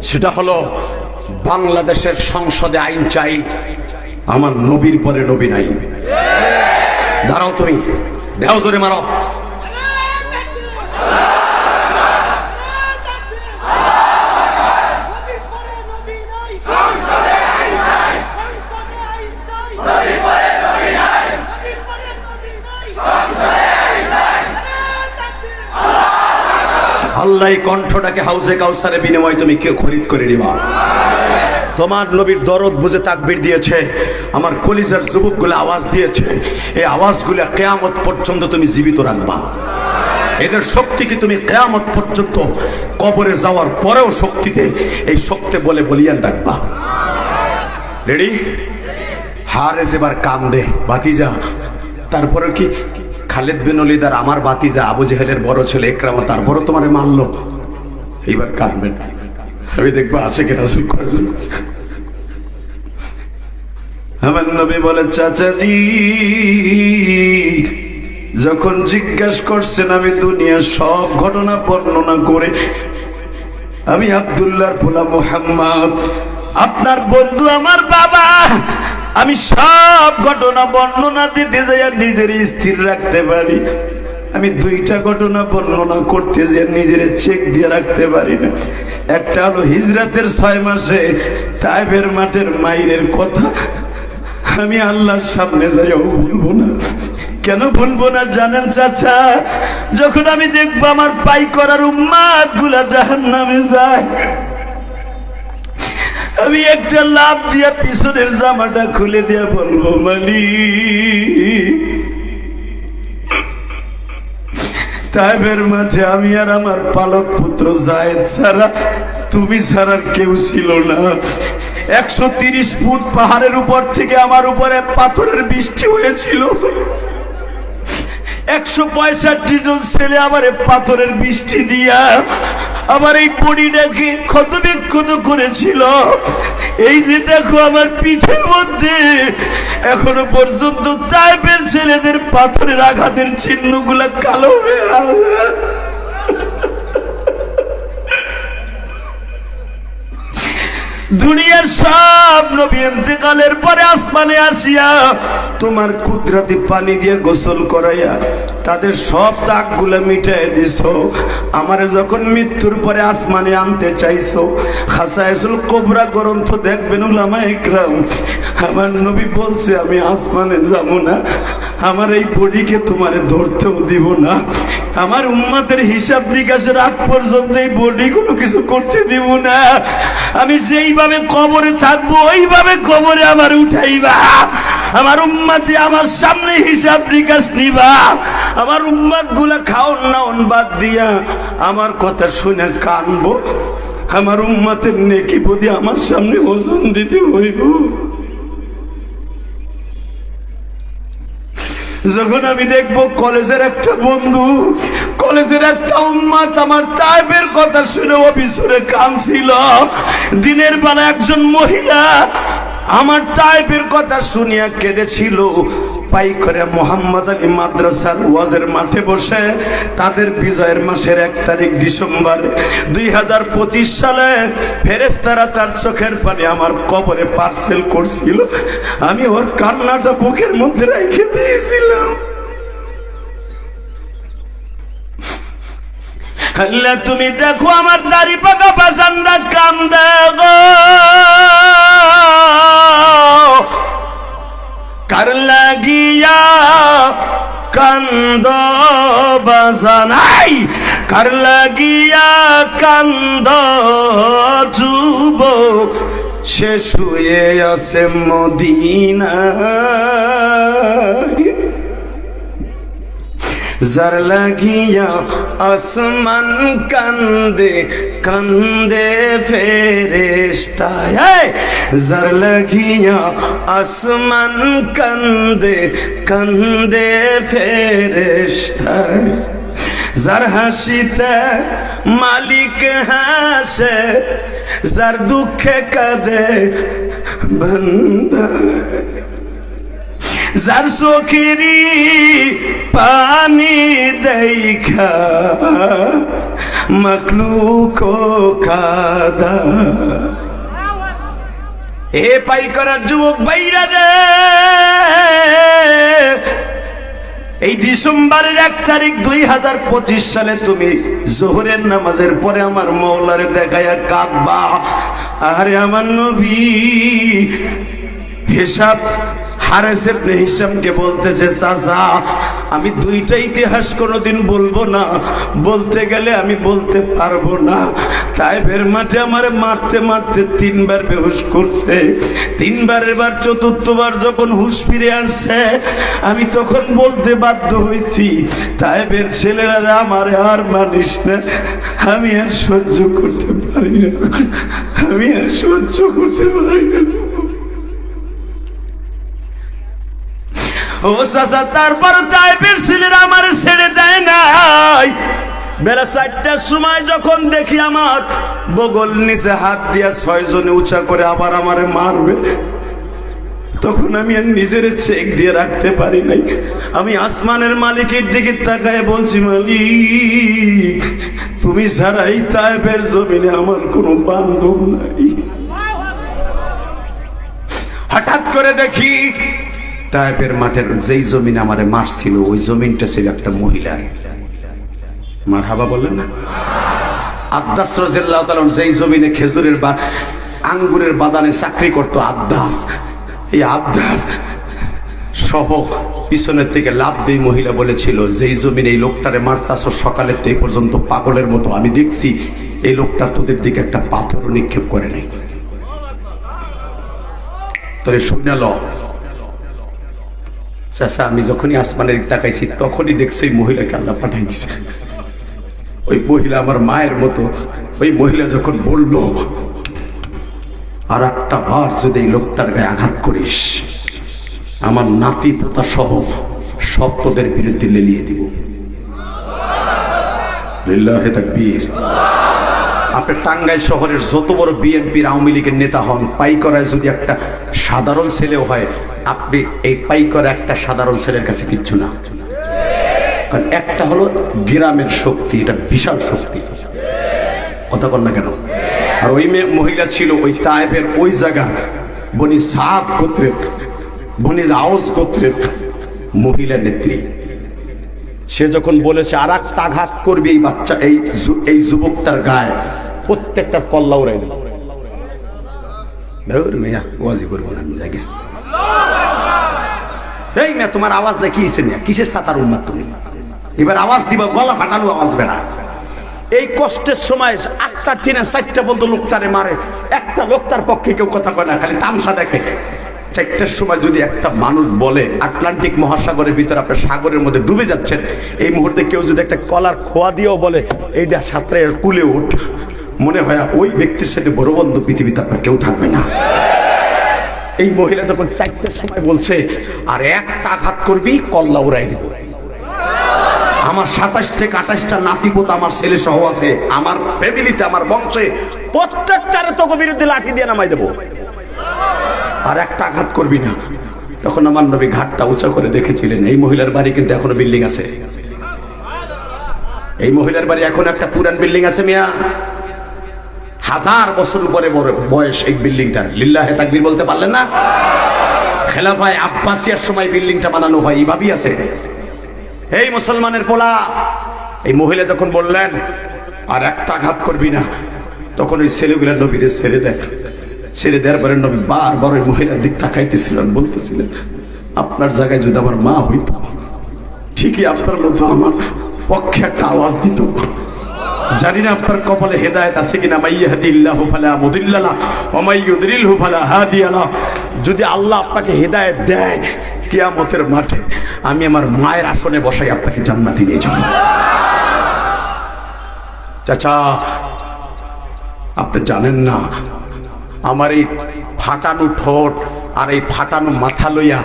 S1: সেটা হলো বাংলাদেশের সংসদে আইন চাই, আমার নবীর পরে নবী নাই। দাঁড়াও, তুমি দেও, জোরে মারো। আল্লাহ এই কণ্ঠটাকে হাউজে কাউসারের বিনিময়ে তুমি কেউ খরিদ করে নিবা। তোমার নবীর দরদ বুঝে তাকবীর দিয়েছে, আমার কলিজার যুবকগুলো আওয়াজ দিয়েছে, এই আওয়াজগুলো কিয়ামত পর্যন্ত তুমি জীবিত রাখবা। এদের শক্তিকে তুমি কিয়ামত পর্যন্ত, কবরে যাওয়ার পরেও শক্তিতে, এই শক্তি বলে বলিয়ান রাখবা। রেডি? হারেস এবার কান্দে, ভাতিজা। তারপরে কি খালিদ বিন ওলীদ আর আমার ভাতিজা আবু জেহেলের বড় ছেলে ইকরামা, তারপরও তোমারে মারলো, এইবার কাঁদবেন। আমি দেখবো আশিকে রাসূল কয়জন। আমার নবী বলে, চাচাজি যখন জিজ্ঞাসা করছেন, আমি দুনিয়ার সব ঘটনা বর্ণনা করে, আমি আব্দুল্লাহর পোলা মুহাম্মদ আপনার বন্ধু আমার বাবা। আমি সব ঘটনা বর্ণনা দিতে যাই আর নিজের স্থির রাখতে পারি। আমি দুইটা ঘটনা বর্ণনা করতে যাই নিজের চেক দিয়ে রাখতে পারি না। একটা হলো হিজরাতের 6 মাসে তায়েফের মাঠের মাইরের কথা। আমি আল্লাহর সামনে যাইও ভুলবো না। কেন ভুলবো না জানেন চাচা? যখন আমি দেখবো আমার পাই করার উম্মাত গুলা জাহান্নামে যায়, আমি একটা লাভ দিয়া পিছনের জামাটা খুলে দিয়া বলবো, মালিক তায়েফের মাঠে আমি আর আমার পালক পুত্র যায়েদ ছাড়া, তুমি ছাড়া কেউ ছিল না। 130 ফুট পাহাড়ের উপর থেকে আমার উপরে পাথরের বৃষ্টি হয়েছিল। 165 জন ছেলে আমার পাথরের বৃষ্টি দিয়া আমার এই বডিটাকে ক্ষতবিক্ষত করেছিল। এই যে দেখো আমার পিঠের মধ্যে এখনো পর্যন্ত তায়েফের ছেলেদের পাথরের আঘাতের চিহ্নগুলা কালো হয়ে আছে। দুনিয়ার সব নবী ইন্তেকালের পরে আসমানে আসিয়া তোমার কুদরতি পানি দিয়ে গোসল করাইয়া তাদের সব দাগগুলো মিটাই দিছো। আমারে যখন মৃত্যুর পরে আসমানে আনতে চাইছো, খাসায়েসুল কুবরা গ্রন্থ দেখবেন উলামায়ে ইকরাম, আমার নবী বলছে আমি আসমানে যাব না, আমার এই বডিকে তোমারে ধরতেও দিব না, আমার উম্মতের হিসাব নিকাশের আগ পর্যন্ত এই বডি কোনো কিছু করতে দিব না। আমি যেইভাবে কবরে থাকবো ওইভাবে কবরে আমার উঠাইবা। আমার উম্মতে আমার সামনে হিসাব নিকাশ নিবা। আমার উম্মত গুলা খাওন নাওন বাদ দিয়া আমার কথা শুনে কানবো। আমার উম্মতের নেকি প্রতি আমার সামনে ওজন দিতে হইব। যখন আমি দেখবো কলেজের একটা বন্ধু, কলেজের একটা উম্মত আমার তায়েফের কথা শুনে অফিসরে কাঁদছিল। দিনের বেলা একজন মহিলা আমার তায়েফের কথা শুনিয়া কেঁদেছিল। পাই করে মোহাম্মদ আলী মাদ্রাসার ওয়াজের মাঠে বসে তাদের বিজয়ের মাসের 1 তারিখ ডিসেম্বর 2025 সালে ফেরেশতারা তার চোখের পানি আমার কবরে পার্সেল করছিল। আমি ওর কান্নাটা বুকের মধ্যে রেখে দিয়েছিলাম। আল্লাহ তুমি দেখো আমার দাড়ি পাকা বাজানরা কান্দে গো, কার লাগিয়া কান্দ বাজানাই, কার লাগিয়া কান্দ যুবক সে শুয়ে আছে মদিনায়। যার লাগিয়া আসমান কান্দে কান্দে ফেরেশতা, যার লাগিয়া আসমান কান্দে কান্দে ফেরেশতা, যার হাসিতে মালিক হাসে, যার দুঃখে কাঁদে বান্দা, যার চোখেরই পানি দেখা মখলুক কাদা। এ পাই করার যুবক ভাইরা রে, এই ডিসেম্বরের 1 তারিখ 2025 সালে তুমি জোহরের নামাজের পরে আমার মওলারে দেখায়া কাঁদবা। আরে আমার নবী হিসাব হারেস ইবনে হিশামকে বলতেছে, চাচা আমি 2টা ইতিহাস কোনোদিন বলবো না, বলতে গেলে আমি বলতে পারবো না। তায়েফের মাঠে আমারে মারতে মারতে 3 বার বেহুশ করছে। 3 বারের বার 4বার যখন হুঁশ ফিরে আসছে আমি তখন বলতে বাধ্য হয়েছি, তায়েফের ছেলেরা আমারে আর মানিস না, আমি আর সহ্য করতে পারি না, আমি আর সহ্য করতে পারি না। ও চাচা তারপর তায়েফের ছেলেরা আমার ছেড়ে দেয় নাই। বেলা 4টার সময় যখন দেখি আমার বগল নিচে হাত দিয়া 6 জনে উঁচা করে আবার আমারে মারবে, তখন আমি আর নিজের চেক দিয়ে রাখতে পারি নাই। আমি আসমানের মালিকের দিকে তাকায় বলছি, মালিক তুমি ছাড়া এই তায়েফের জমিনে আমার কোনো বান্ধব নাই। হঠাৎ করে দেখি তায়েফের মাঠের যেই জমিন আমারে মারছিল ওই জমিনটা ছিল একটা মহিলা। মারহাবা বললেন না? আদ্দাস রাদিয়াল্লাহু তাআলা যেই জমিনে খেজুরের বা আঙ্গুরের বাগানে চাকরি করতো আদ্দাস, এই আদ্দাস সহ পিছনের থেকে লাভ দিয়ে মহিলা বলেছিল, যেই জমিনে এই লোকটারে মারতাছ সকালের থেকে পর্যন্ত পাগলের মতো আমি দেখছি, এই লোকটা তোদের দিকে একটা পাথর নিক্ষেপ করে নাই। তোরে শুনাল চাচা, আমি যখনই আসমানের দিকে তাকাইছি তখনই দেখছি ওই মহিলাকে আল্লাহ পাঠাই দিছে। ওই মহিলা আমার মায়ের মতো। ওই মহিলা যখন বলল, আর একটা বার যদি এই লোকটার গায়ে আঘাত করিস, আমার নাতি পোতা সহ সব তোদের বিরুদ্ধে লেলিয়ে দিব। লিল্লাহি তাকবীর। আপনি টাঙ্গাইল শহরের যত বড় বিএনপির আওয়ামী লীগের নেতা হন, পাইকরায় যদি একটা সাধারণ ছেলেও হয়, আপনি এই পাইকরা একটা সাধারণ ছেলের কাছে কিচ্ছু না। কারণ একটা হলো গ্রামের শক্তি, এটা বিশাল শক্তি। কথা বল না কেন? আর ওই মহিলা ছিল ওই তায়েফের ওই জায়গা বনি সাদ গোত্রের, বনি আওস গোত্রের মহিলা নেত্রী। সে যখন বলেছে আর একটা আঘাত করবে এই বাচ্চা এই যুবকটার গায়ে, প্রত্যেকটা কল্লা উড়াই দেবে। ওয়াজি করবো না আমি জায়গায়। এই মেয়ে তোমার আওয়াজ না কি মেয়ে, কিসের সাতার উন্মাদ তুমি? এবার আওয়াজ দিবা, গলা ফাটানো আওয়াজ বেড়া। এই কষ্টের সময় 8টা থেকে 4টা পর্যন্ত লোকটারে মারে, একটা লোকটার পক্ষে কেউ কথা কয় না, খালি তামসা দেখে। 4টার সময় যদি একটা মানুষ বলে আটলান্টিক মহাসাগরের ভিতরে আপনি সাগরের মধ্যে ডুবে যাচ্ছেন, এই মুহূর্তে কেউ যদি একটা কলার খোয়া দিয়েও বলে এইটা সাঁতরে কুলে উঠ, মনে হয় ওই ব্যক্তির সাথে বড় বন্ধু পৃথিবীতে আপনার কেউ থাকবে না। এই মহিলা যখন 4টার সময় বলছে আর একটা আঘাত করবি কল্লা উড়াই দিব, আমার 27 থেকে 28টা নাতিপোতা আমার ছেলে সহ আছে, আমার ফ্যামিলিতে, আমার বংশে, প্রত্যেকটারে তোকে বিরুদ্ধে লাঠি দিয়ে নামাই দেবো, আর একটা আঘাত করবি না। তখন আমার নবী ঘাটটা উঁচা করে দেখেছিলেন। এই মহিলার বাড়ি কিন্তু এখনো বিল্ডিং আছে। এই মহিলার বাড়ি এখন একটা পুরান বিল্ডিং আছে মিয়া, 1000 বছর উপরে বয়স এই বিল্ডিংটার। লিল্লাহে তাকবীর বলতে পারলেন না? খেলাফায়ে আব্বাসিয়ার সময় বিল্ডিংটা বানানো হয়, এইভাবেই আছে। এই মুসলমানের পোলা, এই মহিলা যখন বললেন আর একটা আঘাত করবি না, তখন ওই ছেলেগুলা নবীরে ছেড়ে দেয়। ছেড়ে দেওয়ার পরে নবী বারবার ওই মহিলার দিক তাকাইতেছিলেন, বলতেছিলেন আপনার জায়গায় যদি আমার মা হইত, ঠিকই আপনার মতো আমার পক্ষে একটা আওয়াজ দিত। জানি না আপনার কপালে হেদায়েত আছে কিনা। মাইয়াহদিল্লাহু ফালা মুদিল্লা লাহু ওয়া মাইয়ুদ্রিলহু ফালা হাদিয়া লাহু। যদি আল্লাহ আপনাকে হেদায়েত দেয়, কিয়ামতের মাঠে আমি আমার মায়ের আসনে বসাই আপনাকে জান্নাতে নিয়ে যাব। চাচা, আপনি জানেন না আমার এই ফাটানো ঠোঁট আর এই ফাটানো মাথা লইয়া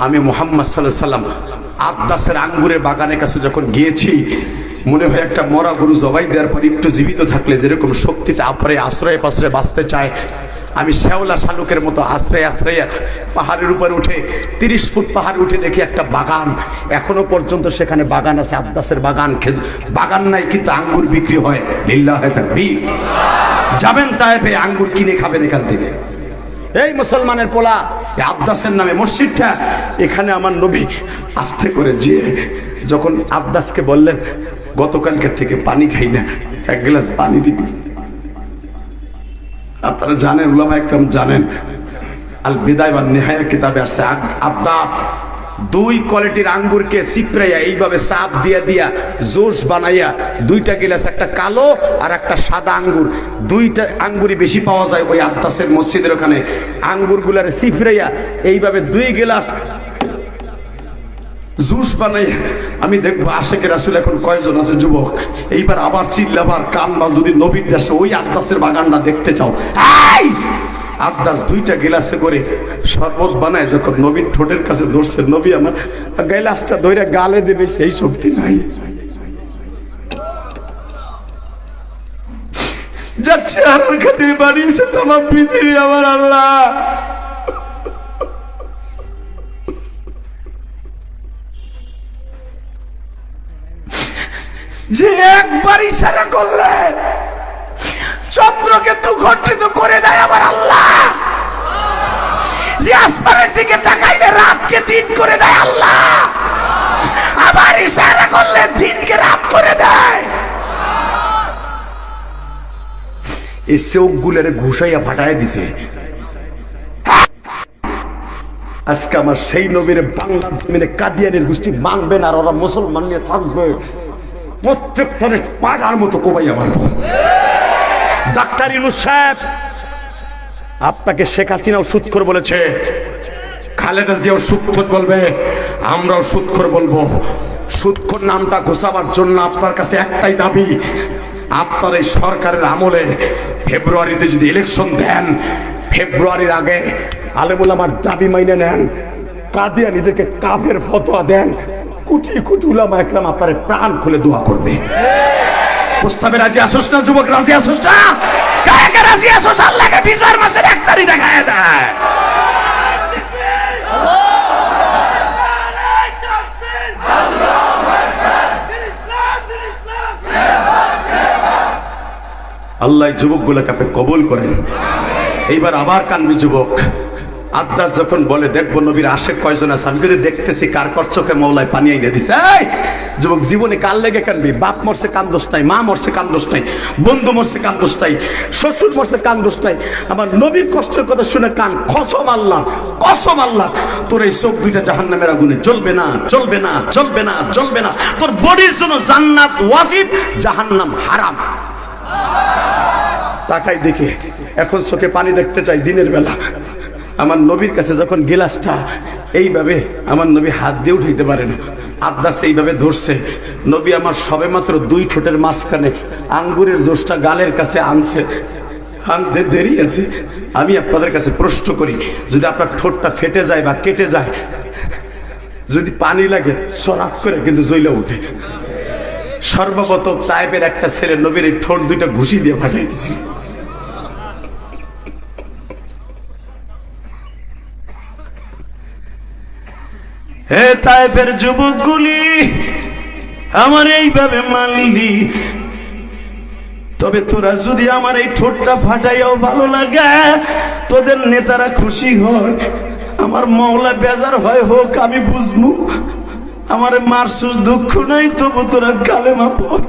S1: আমি মুহাম্মদ সাল্লাল্লাহু আলাইহি সাল্লাম আদ্দাসের আঙ্গুরের বাগানের কাছে যখন গিয়েছি, মনে হয় একটা মরা গরু জবাই দেওয়ার পর একটু জীবিত থাকলে যেরকম শক্তিতে আপরে আশ্রয় পাশ্রয়ে বাঁচতে চায়, আমি শ্যাওলা শালুকের মতো আশ্রয় আশ্রয় পাহাড়ের উপরে উঠে 30 ফুট পাহাড়ে উঠে দেখি একটা বাগান। এখনো পর্যন্ত সেখানে বাগান আছে, আদ্দাসের বাগান। বাগান নাই কিন্তু আঙ্গুর বিক্রি হয়। লিল্লাহি তাকবীর। যাবেন তায়েফে, আঙ্গুর কিনে খাবেন এখান থেকে। এই মুসলমানের পোলা, আদ্দাসের নামে মসজিদটা, এখানে আমার নবী আস্তে করে যেয়ে যখন আদ্দাসকে বললেন গতকালকের থেকে পানি খাই না, 1 গ্লাস পানি দিবি। আপনারা জানেন, উলামা একরাম জানেন, আল বিদায়া ওয়ান নিহায়া কিতাবে আছে আদ্দাস 2 কোয়ালিটির আঙ্গুরকে চিপড়াইয়া এইভাবে চাপ দিয়া দিয়া জুস বানাইয়া 2টা গ্লাস, একটা কালো আর একটা সাদা আঙ্গুর, 2টা আঙ্গুরই বেশি পাওয়া যায় ওই আদ্দাসের মসজিদের ওখানে। আঙ্গুরগুলার চিপড়াইয়া এইভাবে 2 গ্লাস জুস বানাইয়া, আমি দেখবো আশেকে রাসূল এখন কয়জন আছে যুবক, এইবার আবার চিল্লাবার কানবা যদি নবীর দেশে ওই আদ্দাসের বাগানটা দেখতে চাও। এই আদ্দাস 2টা গ্লাসে করে শরবত বানায় যখন নবীর ঠোঁটের কাছে ধরছে, নবী আমার গ্লাসটা ধরে গালে দেবে সেই শক্তি নাই। যাচ্ছে আর খাতির বাড়িয়েছে তোমার পৃথিবী আমার আল্লাহ। যে একবার ইশারা করলে চন্দ্রকে দুঘণ্টিত করে দেয় আমার আল্লাহ। যে আসমানের দিকে তাকাইলে রাতকে দিন করে দেয় আল্লাহ, আবার ইশারা করলে দিনকে রাত করে দেয়। এই চোখগুলোর ঘুষাইয়া ফাটায় দিছে। আজকে আমার সেই নবীর বাংলার জমিনে কাদিয়ানির গোষ্ঠী মানবে না, আর ওরা মুসলমান নিয়ে থাকবে, প্রত্যেকটারে পাড়ার মতো কোবাইয়া মারবো। ডাক্তার ইউনূস সাহেব, আপনাকে শেখ হাসিনাও সুৎখোর বলেছে, খালেদা জিয়াও সুৎখোর বলবে, আমরাও সুৎখোর বলবো। সুৎখোর নামটা ঘোষাবার জন্য আপনার কাছে একটাই দাবি, আপনার এই সরকারের আমলে ফেব্রুয়ারিতে যদি ইলেকশন দেন, ফেব্রুয়ারির আগে আলেমুল আমার দাবি মাইনে নেন, কাদিয়ানীদেরকে কাফের ফতোয়া দেন, কোটি কোটি উলামা একরাম আপনার প্রাণ খুলে দোয়া করবে। প্রস্তাবে রাজি আসোস না যুবক? রাজি আসোস না? কাকে রাজি আসোস? আল্লাহকে বিচার মাসের 1 তারিখ দেখায় দেয়। আল্লাহ যুবক গুলোকে আপনি কবুল করেন। এইবার আবার কানবি যুবক। আদ্দাস যখন বলে দেখবো নবীর আশেক কয়জন আছে, আমি কিন্তু দেখতেছি কার চোখে মৌলায় পানি এনে দিছে। এই যুবক, জীবনে কার লেগে কানবি? বাপ মরছে কান্দোস নাই, মা মরছে কান্দোস নাই, বন্ধু মরছে কান্দোস নাই, শ্বশুর মরছে কান্দোস নাই, আমার নবীর কষ্টের কথা শুনে কান। কসম আল্লাহ, কসম আল্লাহ, তোর এই চোখ দুইটা জাহান্নামের আগুনে জ্বলবে না, জ্বলবে না, জ্বলবে না, জ্বলবে না। তোর বডির জন্য জান্নাত ওয়াজিব, জাহান্নাম হারাম। তাকাই দেখে এখন চোখে পানি দেখতে চাই দিনের বেলা। আমার নবীর কাছে যখন গিলাসটা এইভাবে আমার নবী হাত দিয়ে উঠাইতে পারে না, আদ্দাস এইভাবে ধরছে, নবী আমার সবে মাত্র 2 ঠোঁটের মাঝখানে আঙ্গুরের জোসটা গালের কাছে আনছে, আনতে দেরি আছে। আমি আপনাদের কাছে প্রশ্ন করি, যদি আপনার ঠোঁটটা ফেটে যায় বা কেটে যায়, যদি পানি লাগে সরাক করে কিন্তু জ্বলে উঠে। সর্বপ্রথম তায়েফের একটা ছেলে নবীর এই ঠোঁট দুইটা ঘুষি দিয়ে ফাটাই দিয়েছিল। হে তায়েফের যুবকগুলি, আমার এইভাবে মানলি, তবে তোরা যদি আমার এই ঠোঁটটা ফাটাইয়াও ভালো লাগে, তোদের নেতারা খুশি হয়, আমার মওলা বেজার হয় হোক, আমি বুঝবো। আমার মারসুস দুঃখ নাই, তবু তোরা কালেমা পড়।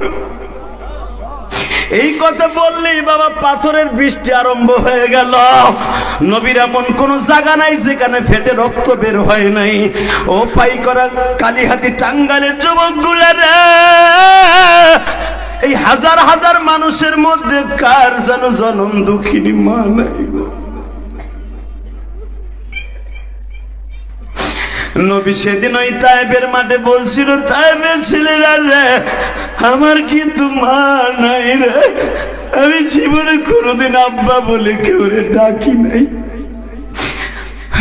S1: এই কথা বললেই বাবা পাথরের বৃষ্টি আরম্ভ হয়ে গেল। নবীর এমন কোন জায়গা নাই যেখানে ফেটে রক্ত বের হয় নাই। ও পাই করা কালীহাতি টাঙ্গালের যুবকগুলা রে, এই হাজার হাজার মানুষের মধ্যে কার যেন জনম দুঃখিনী মা নাই। নবী সেদিন ওই তায়েফের মাঠে বলছিল, তায়েফের ছেলেরা রে, আমার কিন্তু মা নাই রে, আমি জীবনে কোনোদিন আব্বা বলে কেউ রে ডাকি নাই।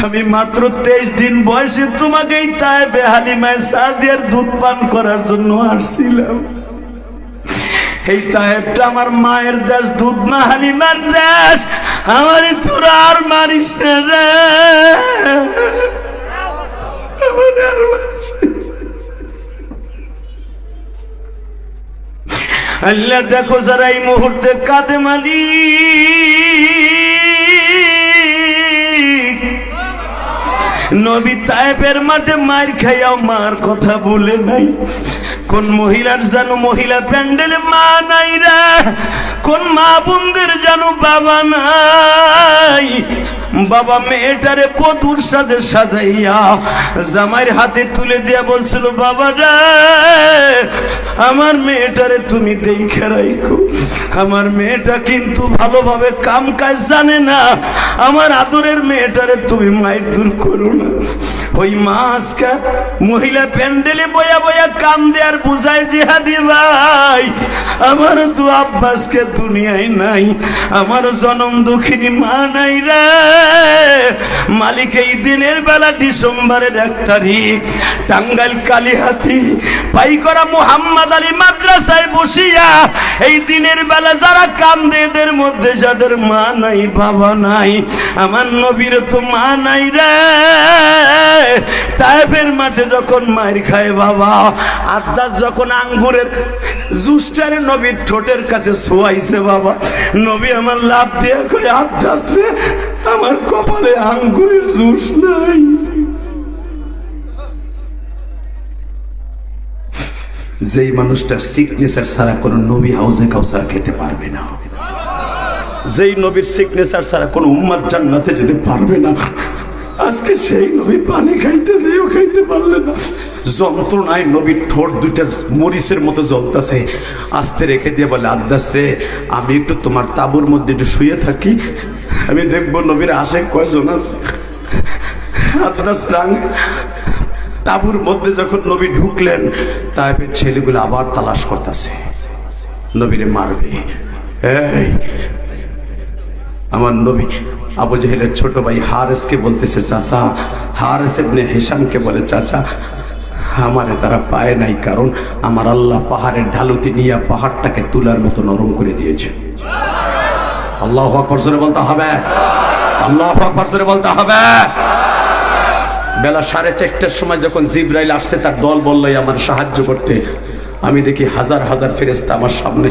S1: আমি মাত্র 23 দিন বয়সে তোমাকে এই তায়েফে হালিমায়ে সাদিয়ার দুধ পান করার জন্য আসছিলাম। এই তায়েফটা আমার মায়ের দেশ, দুধ মা হালিমার দেশ। আমার তোরা আর মারিস না রে, আল্লাহ দেখো যারা এই মুহূর্তে কাঁদে মালিক, নবী তায়েফের মাঠে মার খাইয়াও মার কথা বলে নাই। কোন মহিলার জানো মহিলা প্যান্ডেলে মা নাই রে, কোন মা বোনদের জানো বাবা নাই। বাবা মেয়েটারে বধূর সাজে সাজাইয়া জামাইয়ের হাতে তুলে দিয়া বলছিল, বাবা রে, আমার মেয়েটারে তুমি দেখে রাখো, আমার মেয়েটা কিন্তু ভালোভাবে কাম কাজ জানে না, আমার আদরের মেয়েটারে তুমি মায়ের দূর করো না। ওই মা আজকে মহিলা প্যান্ডেলে বয়া বয়া কাম দেয়ার বুঝায়, জিহাদি ভাই, আমার তো আব্বাসকে দুনিয়ায় নাই, আমার জনম দুঃখিনী মা নাই রে। মালিক এই দিনের বেলা ডিসেম্বরের 1 তারিখ টাঙ্গাইল কালীহাতি পাইকরা মুহাম্মদ আলী মাদ্রাসায় বসিয়া এই দিনের বেলা যারা কান্দে, এদের মধ্যে যাদের মা নাই বাবা নাই, আমার নবীর তো মা নাই রে। তায়েফের মাঠে যখন মার খায় বাবা, আদ্দাস যখন আঙ্গুরের জুসটারে নবীর ঠোঁটের কাছে শোয়াইছে বাবা, নবী আমার লাভ দিয়ে কই, আদ্দাস রে, আমার কপালে আঙ্গুরের জুস নাই। যেই মানুষটার সিগনেচার ছাড়া কোন নবী হাউজে কাউসার খেতে পারবে না, যেই নবীর সিগনেচার ছাড়া কোন উম্মত জান্নাতে যেতে পারবে না, আজকে সেই নবী পানি খাইতে যেও খাইতে পারলে না। যন্ত্রণায় নবীর ঠোঁট দুইটা মরিচের মতো জ্বলতেছে। আস্তে রেখে দিয়ে বলে, আদ্দাস রে, আমি একটু তোমার তাঁবুর মধ্যে একটু শুয়ে থাকি, আমি দেখবো নবীর আশেক কয়জন আছে। আদ্দাস রাং তাঁবুর মধ্যে যখন নবী ঢুকলেন, তাইফের ছেলেগুলো আবার তালাশ করতেছে, নবীরে মারবে। এই আমার নবী আবু জাহেলের ছোট ভাই হারেসকে বলতেছে, চাচা। হারেস ইবনে হিশামকে বলে, চাচা আমারে তারা পায় নাই, কারণ আমার আল্লাহ পাহাড়ের ঢালুতি নিয়ে পাহাড়টাকে তুলার মতো নরম করে দিয়েছে। আল্লাহু আকবার জোরে বলতে হবে, আল্লাহু আকবার জোরে বলতে হবে। বেলা 4:30টার সময় যখন জিবরাইল আসছে, তার দল বলল আমার সাহায্য করতে। আমি দেখি হাজার হাজার ফেরেশতা আমার সামনে।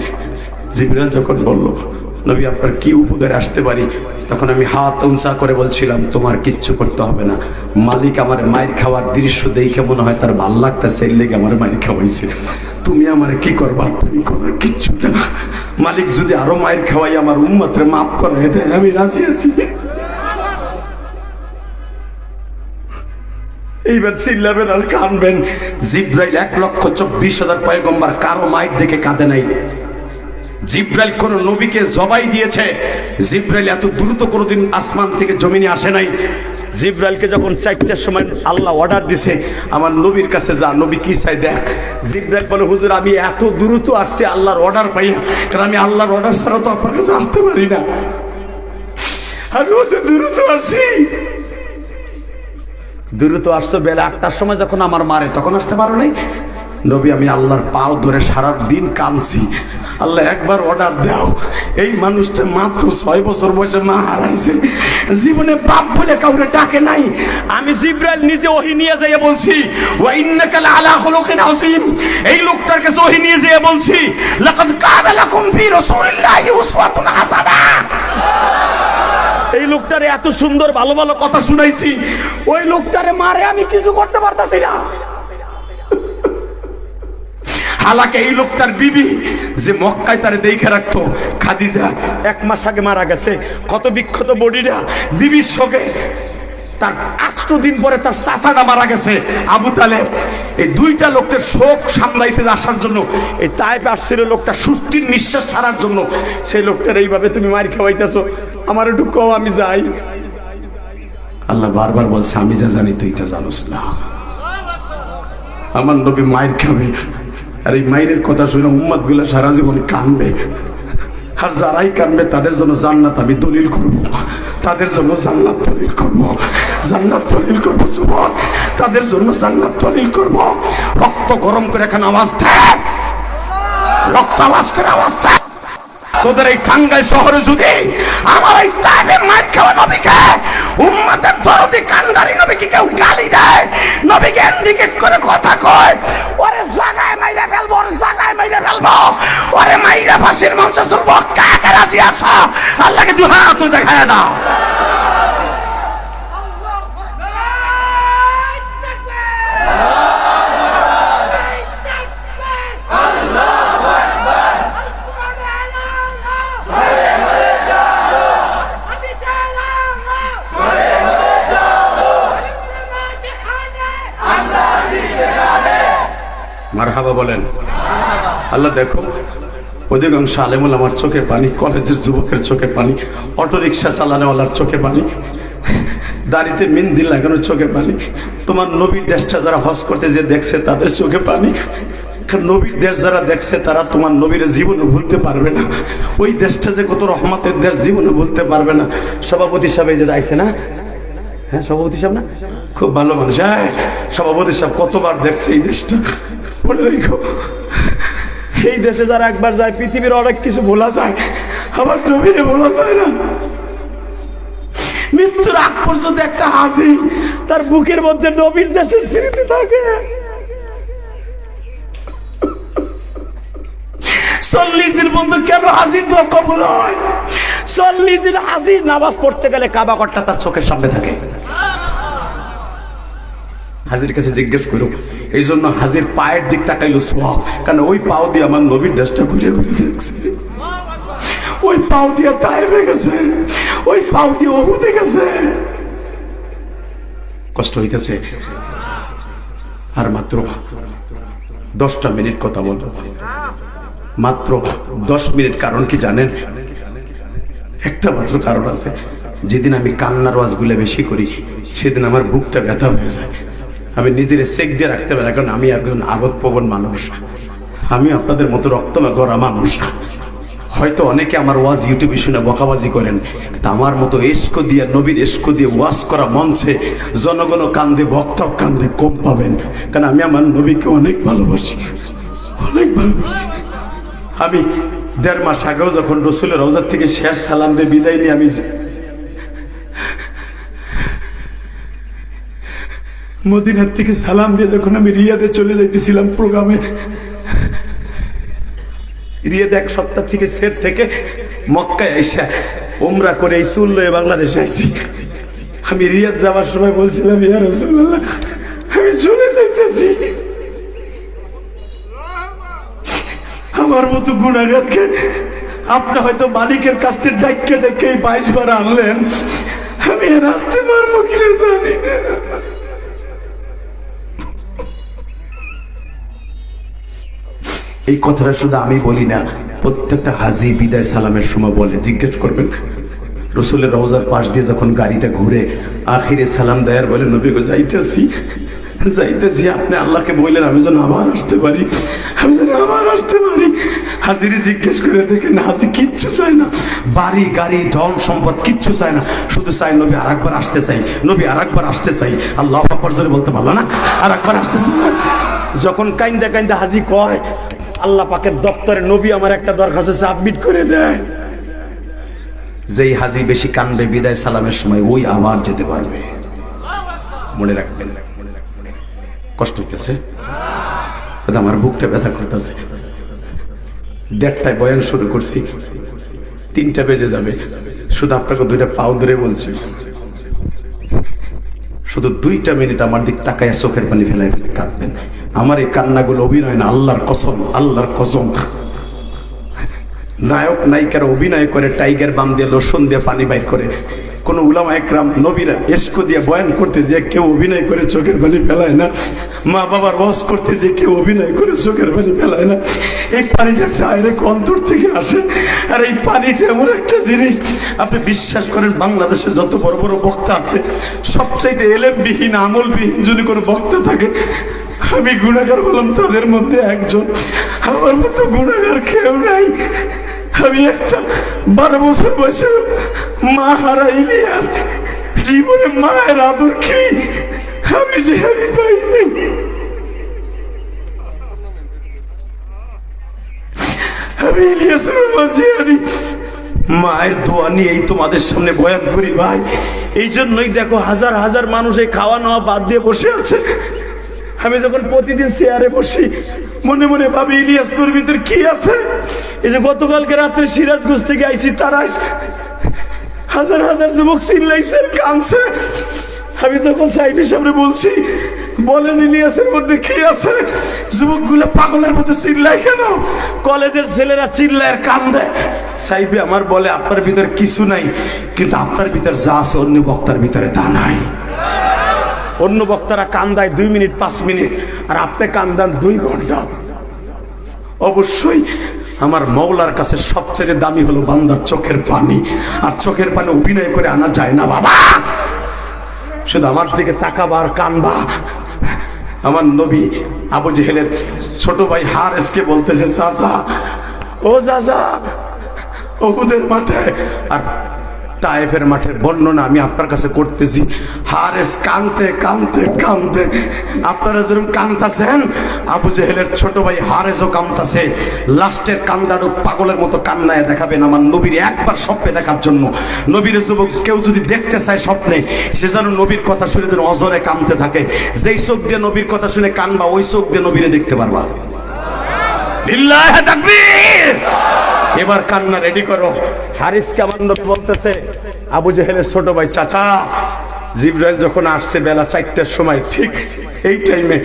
S1: জিবরাইল যখন বলল, নবী আপনার কি উপকারে আসতে পারি, তখন আমি হাত উঁচা করে বলছিলাম, তোমার কিচ্ছু করতে হবে না। মালিক আমার মায়ের খাওয়ার দৃশ্য দেখে মনে হয় তার ভাল লাগতেছে, এর লেগে আমার মায়ের খাওয়াইছে। তুমি আমার কি করবা, তুমি করার কিচ্ছু না। মালিক যদি আরো মায়ের খাওয়াই আমার উম্মতরে মাফ করে দেয়, আমি রাজি আছি। এইবার চিল্লাবেন আর কানবেন। জিবরাইল 1,24,000 পয়গম্বর কারো মায়ের দেখে কাঁদে নাই। জিবরাইল কোন নবীকে জবাই দিয়েছে, জিবরাইল এত দ্রুত কোনোদিন আসমান থেকে জমিনে আসে নাই। জিবরাইলকে যখন 4টার সময় আল্লাহ অর্ডার দিছে, আমার নবীর কাছে যা, নবী কি চাই দেখ। জিবরাইল বলে, হুজুর আমি এত দ্রুত আসছি আল্লাহর অর্ডার পাইয়া, কারণ আমি আল্লাহর অর্ডার ছাড়া তো আপনার কাছে আসতে পারি না, আমি অত দ্রুত আসছি। দ্রুত আসছো বেলা 8টার সময় যখন আমার মারে, তখন আসতে পারো নাই। নবী আমি আল্লাহর পাও ধরে সারা দিন কাঁদছি, আল্লাহ একবার অর্ডার দাও। এই মানুষটা মাত্র 6 বছর বয়সে মা হারাইছে, জীবনে বাপ বলে কাউরে ডাকে নাই। আমি জিবরাইল নিজে ওহী নিয়ে যাইয়া বলছি, ওয়া ইন্নাকা লাআলা খুলুকিন আযীম। এই লোকটার কাছে ওহী নিয়ে যাইয়া বলছি, লাকাদ কানা লাকুম ফি রাসূলিল্লাহি উসওয়াতুন হাসানা। এই লোকটারে এত সুন্দর ভালো ভালো কথা শুনাইছি, ওই লোকটারে মারে আমি কিছু করতে পারতাছি না। হালাকে এই লোকটার বিবি যে মক্কায় তারে দেখে রাখতো, খাদিজা 1 মাস আগে মারা গেছে। কত বিক্ষত বডিটা বিবির শোকে। তার 8 দিন পরে তার চাচাটা মারা গেছে আবু তালেব। এই দুইটা লোকের শোক সামলাইতে আসার জন্য এই তাইফে আসছিল লোকটা সুস্থির নিঃশ্বাস ছাড়ার জন্য। সেই লোকটার এইভাবে তুমি মার খাওয়াইতেছো, আমার একটু কও আমি যাই। আল্লাহ বারবার বলছে, আমি যা জানি তুই তা জানোস না। আমার নবী মায়ের খাবে, আর এই মায়ের কথা শুনে উম্মত গুলা সারা জীবন কানবে। আর যারাই কানবে তাদের জন্য জান্নাত আমি দলিল করব, তাদের জন্য জান্নাত দলিল করব, জান্নাত দলিল করব যুবক, তাদের জন্য জান্নাত দলিল করব। রক্ত গরম করে এখানে আওয়াজ দেয়, রক্ত আওয়াজ করে আওয়াজ দেয়। তোদের এই টাঙ্গাইল শহরে যদি আমার এই তাইফে মার খাওয়া নবীকে, উম্মতের দরদি কান্ডারি নবীকে কেউ গালি দেয়, নবীকে ইন্ডিকেট করে কথা কয়, ওরে জায়গায় মাইরা ফেলবো, ওরে জায়গায় মাইরা ফেলবো, ওরে মাইরা ফাঁসির মঞ্চে চলবো। কাকে রাজি আছো? আল্লাহকে দুই হাত তুলে দেখায় দাও। মারহাবা বলেন। আল্লাহ দেখো, অধিকাংশ আলেমুল আমার চোখে পানি, কলেজের যুবকের চোখে পানি, অটো রিক্সা চালানোওয়ালার চোখে পানি, দাড়িতে মিন্দিল লাগানোর চোখে পানি। তোমার নবীর দেশটা যারা হজ করতে যে দেখছে তাদের চোখে পানি। নবীর দেশ যারা দেখছে তারা তোমার নবীর জীবনে ভুলতে পারবে না। ওই দেশটা যে কত রহমতের দেশ, জীবনে ভুলতে পারবে না। সভাপতি সাহেব এই যে যাইছে না, হ্যাঁ সভাপতি সাহেব না, খুব ভালো মানুষ। হ্যাঁ সভাপতি সাহেব কতবার দেখছে এই দেশটা, মনে রেখো। এই দেশে যারা একবার যায় পৃথিবীর অনেক কিছু ভোলা যায়, আমার নবীরে ভোলা যায় না। মৃত্যুর আগ পর্যন্ত একটা হাসি তার বুকের মধ্যে নবীর দেশের স্মৃতি থাকে। 40 দিন পর্যন্ত কেন হাসির দোয়া কবুল হয়? 40 দিন হাজির নামাজ পড়তে গেলে কাবা ঘরটা তার চোখের সামনে থাকে। হাজির কাছে জিজ্ঞেস করো, এই জন্য হাজির পায়ের দিক তাকাইলো সওয়াব, কারণ ওই পাও দিয়ে আমার নবীর দেশটা ঘুরে ঘুরে দেখছে, ওই পাও দিয়ে তায়েফে গেছে, ওই পাও দিয়ে উহুদে গেছে। কষ্ট হইতেছে। আর মাত্র 10টা মিনিট কথা বলবো, মাত্র 10 মিনিট। কারণ কি জানেন? একটা মাত্র কারণ আছে। যেদিন আমি কান্নার ওয়াজগুলো বেশি করি সেদিন আমার বুকটা ব্যথা হয়ে যায়। আমি নিজের চেক দিয়ে রাখতে পারি, কারণ আমি একজন আবেগপ্রবণ মানুষ, আমি আপনাদের মতো রক্তমা করা মানুষ। হয়তো অনেকে আমার ওয়াজ ইউটিউবে শুনে বকাবাজি করেন, কিন্তু আমার মতো এশক দিয়ে, নবীর এশক দিয়ে ওয়াজ করা মঞ্চে জনগণ কান্দে, বক্তা কান্দে, কম পাবেন। কারণ আমি আমার নবীকে অনেক ভালোবাসি, অনেক ভালোবাসি। আমি 1.5 মাস আগেও যখন রসুলের রওজা থেকে শেষ সালাম দিয়ে বিদায় নিয়ে আমি মদিনার থেকে সালাম দিয়ে যখন আমি রিয়াদে চলে যাইতেছিলাম প্রোগ্রামে, রিয়াদ 1 সপ্তাহ থেকে সের থেকে মক্কায় আইসা উমরা করে এই চুল লয়ে বাংলাদেশে আইছি। আমি রিয়াদ যাওয়ার সময় বলছিলাম, ইয়া রাসূলুল্লাহ আমি চলে যাইতেছি, আমার মতো গুনাহগারকে আপনি হয়তো মালিকের কাছ থেকে ডাইকে ডাইকে 22 বার আনলেন, আমি আর আসতে পারবো কিনা জানি না। এই কথাটা শুধু আমি বলি না, প্রত্যেকটা হাজি বিদায় সালামের সময় বলে। জিজ্ঞেস করবেন রসুলের রওজার পাশ দিয়ে যখন গাড়িটা ঘুরে আখিরে সালাম দেয়ার বলে, নবী গো যাইতেছি যাইতেছি, আপনি আল্লাহকে বললেন আমি যেন আবার আসতে পারি, আমি যেন আবার আসতে পারি। হাজিরে জিজ্ঞেস করে দেখেন, হাজি কিচ্ছু চায় না, বাড়ি গাড়ি ধন সম্পদ কিচ্ছু চায় না, শুধু চাই নবী আর একবার আসতে চাই, নবী আর একবার আসতে চাই। আল্লাহু আকবার জোরে বলতে পারলো না, আর একবার আসতে চাই। যখন কাইন্দা কাইন্দা হাজি কয়, আল্লাহ পাকের দপ্তরে নবী আমার একটা দরখাস্ত সাবমিট করে দেয়, যেই হাজি বেশি কান্দে বিদায় সালামের সময় ওই আবার যেতে পারবে। মনে রাখবেন, কষ্ট হইতেছে, আমার বুকটা ব্যথা করতেছে। 1:30টায় বয়ান শুরু করছি, 3টা বেজে যাবে। শুধু আপনাকে 2টা পাও ধরে বলছি, শুধু 2টা মিনিট আমার দিক তাকায় চোখের পানি ফেলাই কাঁদবেন। আমার এই কান্নাগুলো অভিনয় না, আল্লাহর কসম, আল্লাহর কসম। নায়ক নায়িকারা অভিনয় করে, টাইগার বাম দিয়ে লোশন দিয়ে পানি বাইর করে। কোন উলামা একরাম নবীরা এশক দিয়ে বয়ান করতে যে কেউ অভিনয় করে চোখের পানি ফেলায় না, মা বাবার ওয়াজ করতে যে কেউ অভিনয় করে চোখের পানি ফেলায় না। এই পানিটা ডাইরেক্ট অন্তর থেকে আসে। আর এই পানিটা এমন একটা জিনিস, আপনি বিশ্বাস করেন বাংলাদেশে যত বড় বড় বক্তা আছে, সবচাইতে এলেমবিহীন আমলবিহীন যদি কোনো বক্তা থাকে, আমি গুনাহগার হলাম তাদের মধ্যে একজন। আমার মতো গুনাহগার কেউ নাই। আমি একটা 12 বছর বয়সে মা হারা ইলিয়াস, জীবনে মায়ের আদর কি আমি জিহাদি পাইনি। আমি ইলিয়াস রহমান জিহাদি, মায়ের দোয়া নিয়েই তোমাদের সামনে বয়ান করি ভাই। এই জন্যই দেখো হাজার হাজার মানুষ এই খাওয়া নেওয়া বাদ দিয়ে বসে আছে। আমি যখন প্রতিদিন চেয়ারে বসি মনে মনে ভাবি, ইলিয়াস তোর ভিতর কি আছে? এই যে গতকালকে রাত্রে সিরাজগঞ্জ থেকে আইছি, তারা হাজার হাজার যুবক চিল্লাইছে, কাঁদছে। আমি তখন সাইফি সামনে বলছি, বলেন ইলিয়াসের মধ্যে কি আছে? যুবকগুলো পাগলের মধ্যে চিল্লায় কেন? কলেজের ছেলেরা চিল্লায় কান্দে। সাইফি আমার বলে, আপনার ভিতরে কিছু নাই, কিন্তু আপনার ভিতর যা আছে অন্য বক্তার ভিতরে তা নাই। অন্য বক্তারা কান্দায় 2 মিনিট 5 মিনিট, আর আপনি কান্দান 2 ঘন্টা। অবশ্যই আমার মওলার কাছে সবচেয়ে দামি হলো বান্দার চোখের পানি, আর চোখের পানি অভিনয় করে আনা যায় না বাবা। শুধু আমার দিকে তাকাবা আর কানবা। আমার নবী আবু জেহেলের ছোট ভাই হারেসকে বলতেছে, চাচা ও চাচা, উহুদের মাঠে আর তায়েফের মাঠের বর্ণনা আমি আপনার কাছে করতেছি। হারেস কানতে কানতে কানতে, আপনারা যেরকম কানতাছেন, আবু জেহেলের ছোট ভাই হারেসও কানতাছে। লাস্টের কান্দারও পাগলের মতো কান্নায় দেখাবেন আমার নবীর একবার স্বপ্নে দেখার জন্য। নবীর যুবক কেউ যদি দেখতে চায় স্বপ্নে, সে যেন নবীর কথা শুনে যেন অজরে কানতে থাকে। যেই চোখ দিয়ে নবীর কথা শুনে কানবা, ওই চোখ দিয়ে নবীরে দেখতে পারবা। লিল্লাহি তাকবীর। এবার কান্না রেডি করো। হারিসকে আমার নবী বলতেছে, আবু জেহেলের ছোট ভাই, চাচা জিবরাইল যখন আসছে বেলা 4টার সময়, ঠিক এই টাইমে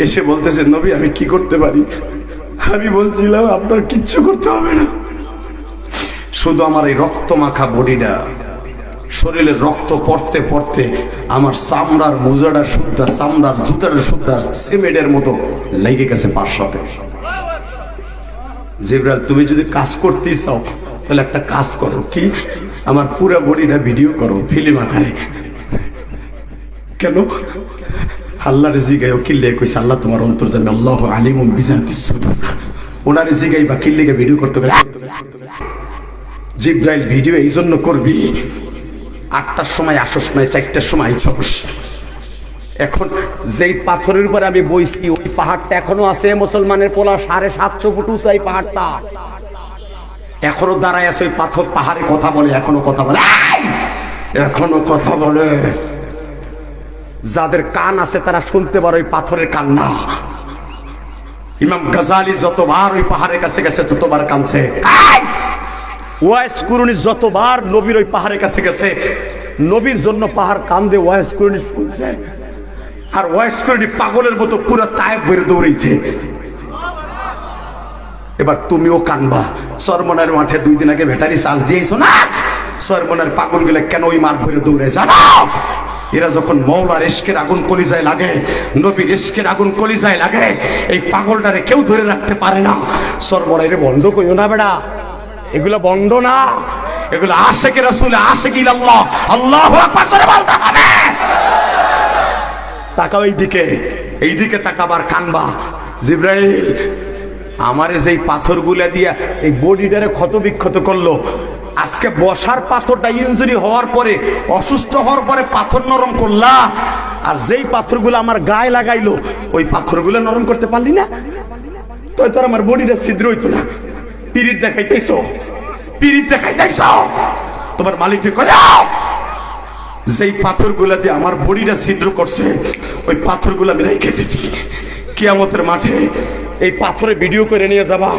S1: এসে বলতেছে, নবী আমি কি করতে পারি? আমি বলছিলাম আপনার কিচ্ছু করতে হবে না, শুধু আমার এই রক্ত মাখা বডিটা, শরীরে রক্ত পড়তে পড়তে আমার চামড়ার মোজাটার সুদ্ধা, চামড়ার জুতার সুদ্ধা সিমেন্টের মতো লেগে গেছে পার সাথে। জিবরাইল তুমি যদি কাজ করতেই চাও তাহলে একটা কাজ করো, কি? আমার পুরো বডিটা ভিডিও করো ফিল্ম আকারে। কেন? আল্লাহর জিগাইও কিল্লে কইছে, আল্লাহ তোমার অন্তর জানে, আল্লাহ আলিমুম বিজাতিস সুদূর। ওনার জিগাই বা কিল্লেকে ভিডিও করতে পারে। জিবরাইল ভিডিও এই জন্য করবি, 8টার সময় আসস নাই, 4টার সময় আইছস। এখন যেই পাথরের উপরে আমি বইছি ওই পাহাড়টা এখনো আছে, মুসলমানের পোলা 750 ফুট উঁচাই পাহাড়টা এখনো দাঁড়ায় আছে। ওই পাথর পাহাড়ে কথা বলে, এখনো কথা বলে, এখনো কথা বলে। যাদের কান আছে তারা শুনতে পারে, ওই পাথরের কান্না। ইমাম গাজালি যতবার ওই পাহাড়ের কাছে গেছে ততবার কানছে। ওয়াইস কুরুনি যতবার নবীর ওই পাহাড়ের কাছে গেছে, নবীর জন্য পাহাড় কান্দে, ওয়াইস কুরুনি শুনছে। আর ওয়াইস কুরুনি পাগলের মতো পুরো তায়েব বের দৌড়েছে। এবার তুমিও কানবা। সরমনের মাঠে 2 দিন আগে ব্যাটারি চার্জ দিয়েছো না, সরমনের পাগল গুলো কেন ওই মাঠ ভরে দৌড়ে জানো? এরা যখন মওলার ইশকের আগুন কলিজায় লাগে, নবীর ইশকের আগুন কলিজায় লাগে, এই পাগলটারে কেউ ধরে রাখতে পারে না। সরমনের বন্ধ কইও না বেড়া, এগুলো বন্ধ না, এগুলো আশিকে রাসূল, আশিক ইল্লাল্লাহ, আল্লাহু আকবার করে বলতে হবে। তাকাও এইদিকে তাকাবার, কানবা। জিবরাইল আমারে যেই পাথরগুলা দিয়া এই বডিটারে ক্ষত বিক্ষত করলো, আজকে বসার পাথরটা ইনজুরি হওয়ার পরে, অসুস্থ হওয়ার পরে পাথর নরম করলা, আর যেই পাথরগুলো আমার গায়ে লাগাইলো ওই পাথরগুলো নরম করতে পারলি না, তো তোর আমার বডিটা ছিদ্র হইতো না। পিরিত দেখাইতেছো, পিরিত দেখাইতেছো, তোমার মালিককে কইও যেই পাথরগুলা দিয়ে আমার বডিটা ছিদ্র করছে ওই পাথরগুলো আমি রেখে দিছি। কিয়ামতের মাঠে এই পাথরে ভিডিও করে নিয়ে যাবা।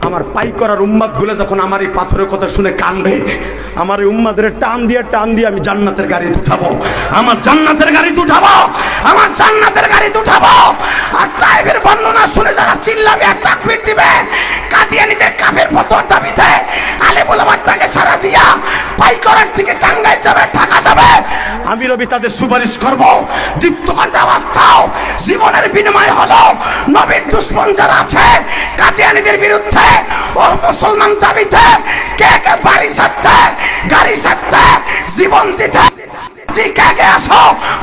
S1: আমার পাই করার উম্মাদ গুলো যখন আমার এই পাথরের কথা শুনে কানবে, আমার এই উম্মাদের টান দিয়ে আমি জান্নাতের গাড়িতে উঠাবো, আমার জান্নাতের গাড়িতে উঠাবো, আমার জান্নাতের গাড়িতে উঠাবো। আর তাইবের বর্ণনা শুনে যারা চিল্লাবে আর তাকবীর দিবে, কাদিয়ানীদের কাফের ফতোয়ার দাবিতে আলেমুল আমারটাকে সারা দিয়া পাই করার থেকে টাঙ্গাইল যাবে, ঢাকা যাবে, আমি রবি তাদের সুপারিশ করব। দীপ্তকণ্ঠে আওয়াজ দাও, জীবনের বিনিময় হলো নবীর দুশমন যারা আছে কাদিয়ানীদের বিরুদ্ধে ও মুসলমান দাবিতে কে কে বাড়ি ছাড়তে, গাড়ি ছাড়তে, জীবন দিতে কে কে আসো,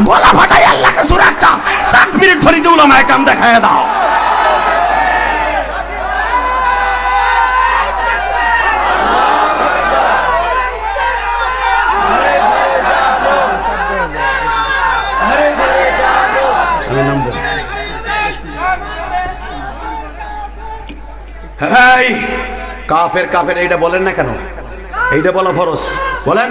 S1: গলা ফাটাই আল্লাহকে জোরে একটা তাকবীর ধরি দিয়ে উলামায়ে কেরাম দেখায় দাও। কাফের কাফের এইটা বলেন না কেন? এইটা বলা ফরজ, বলেন।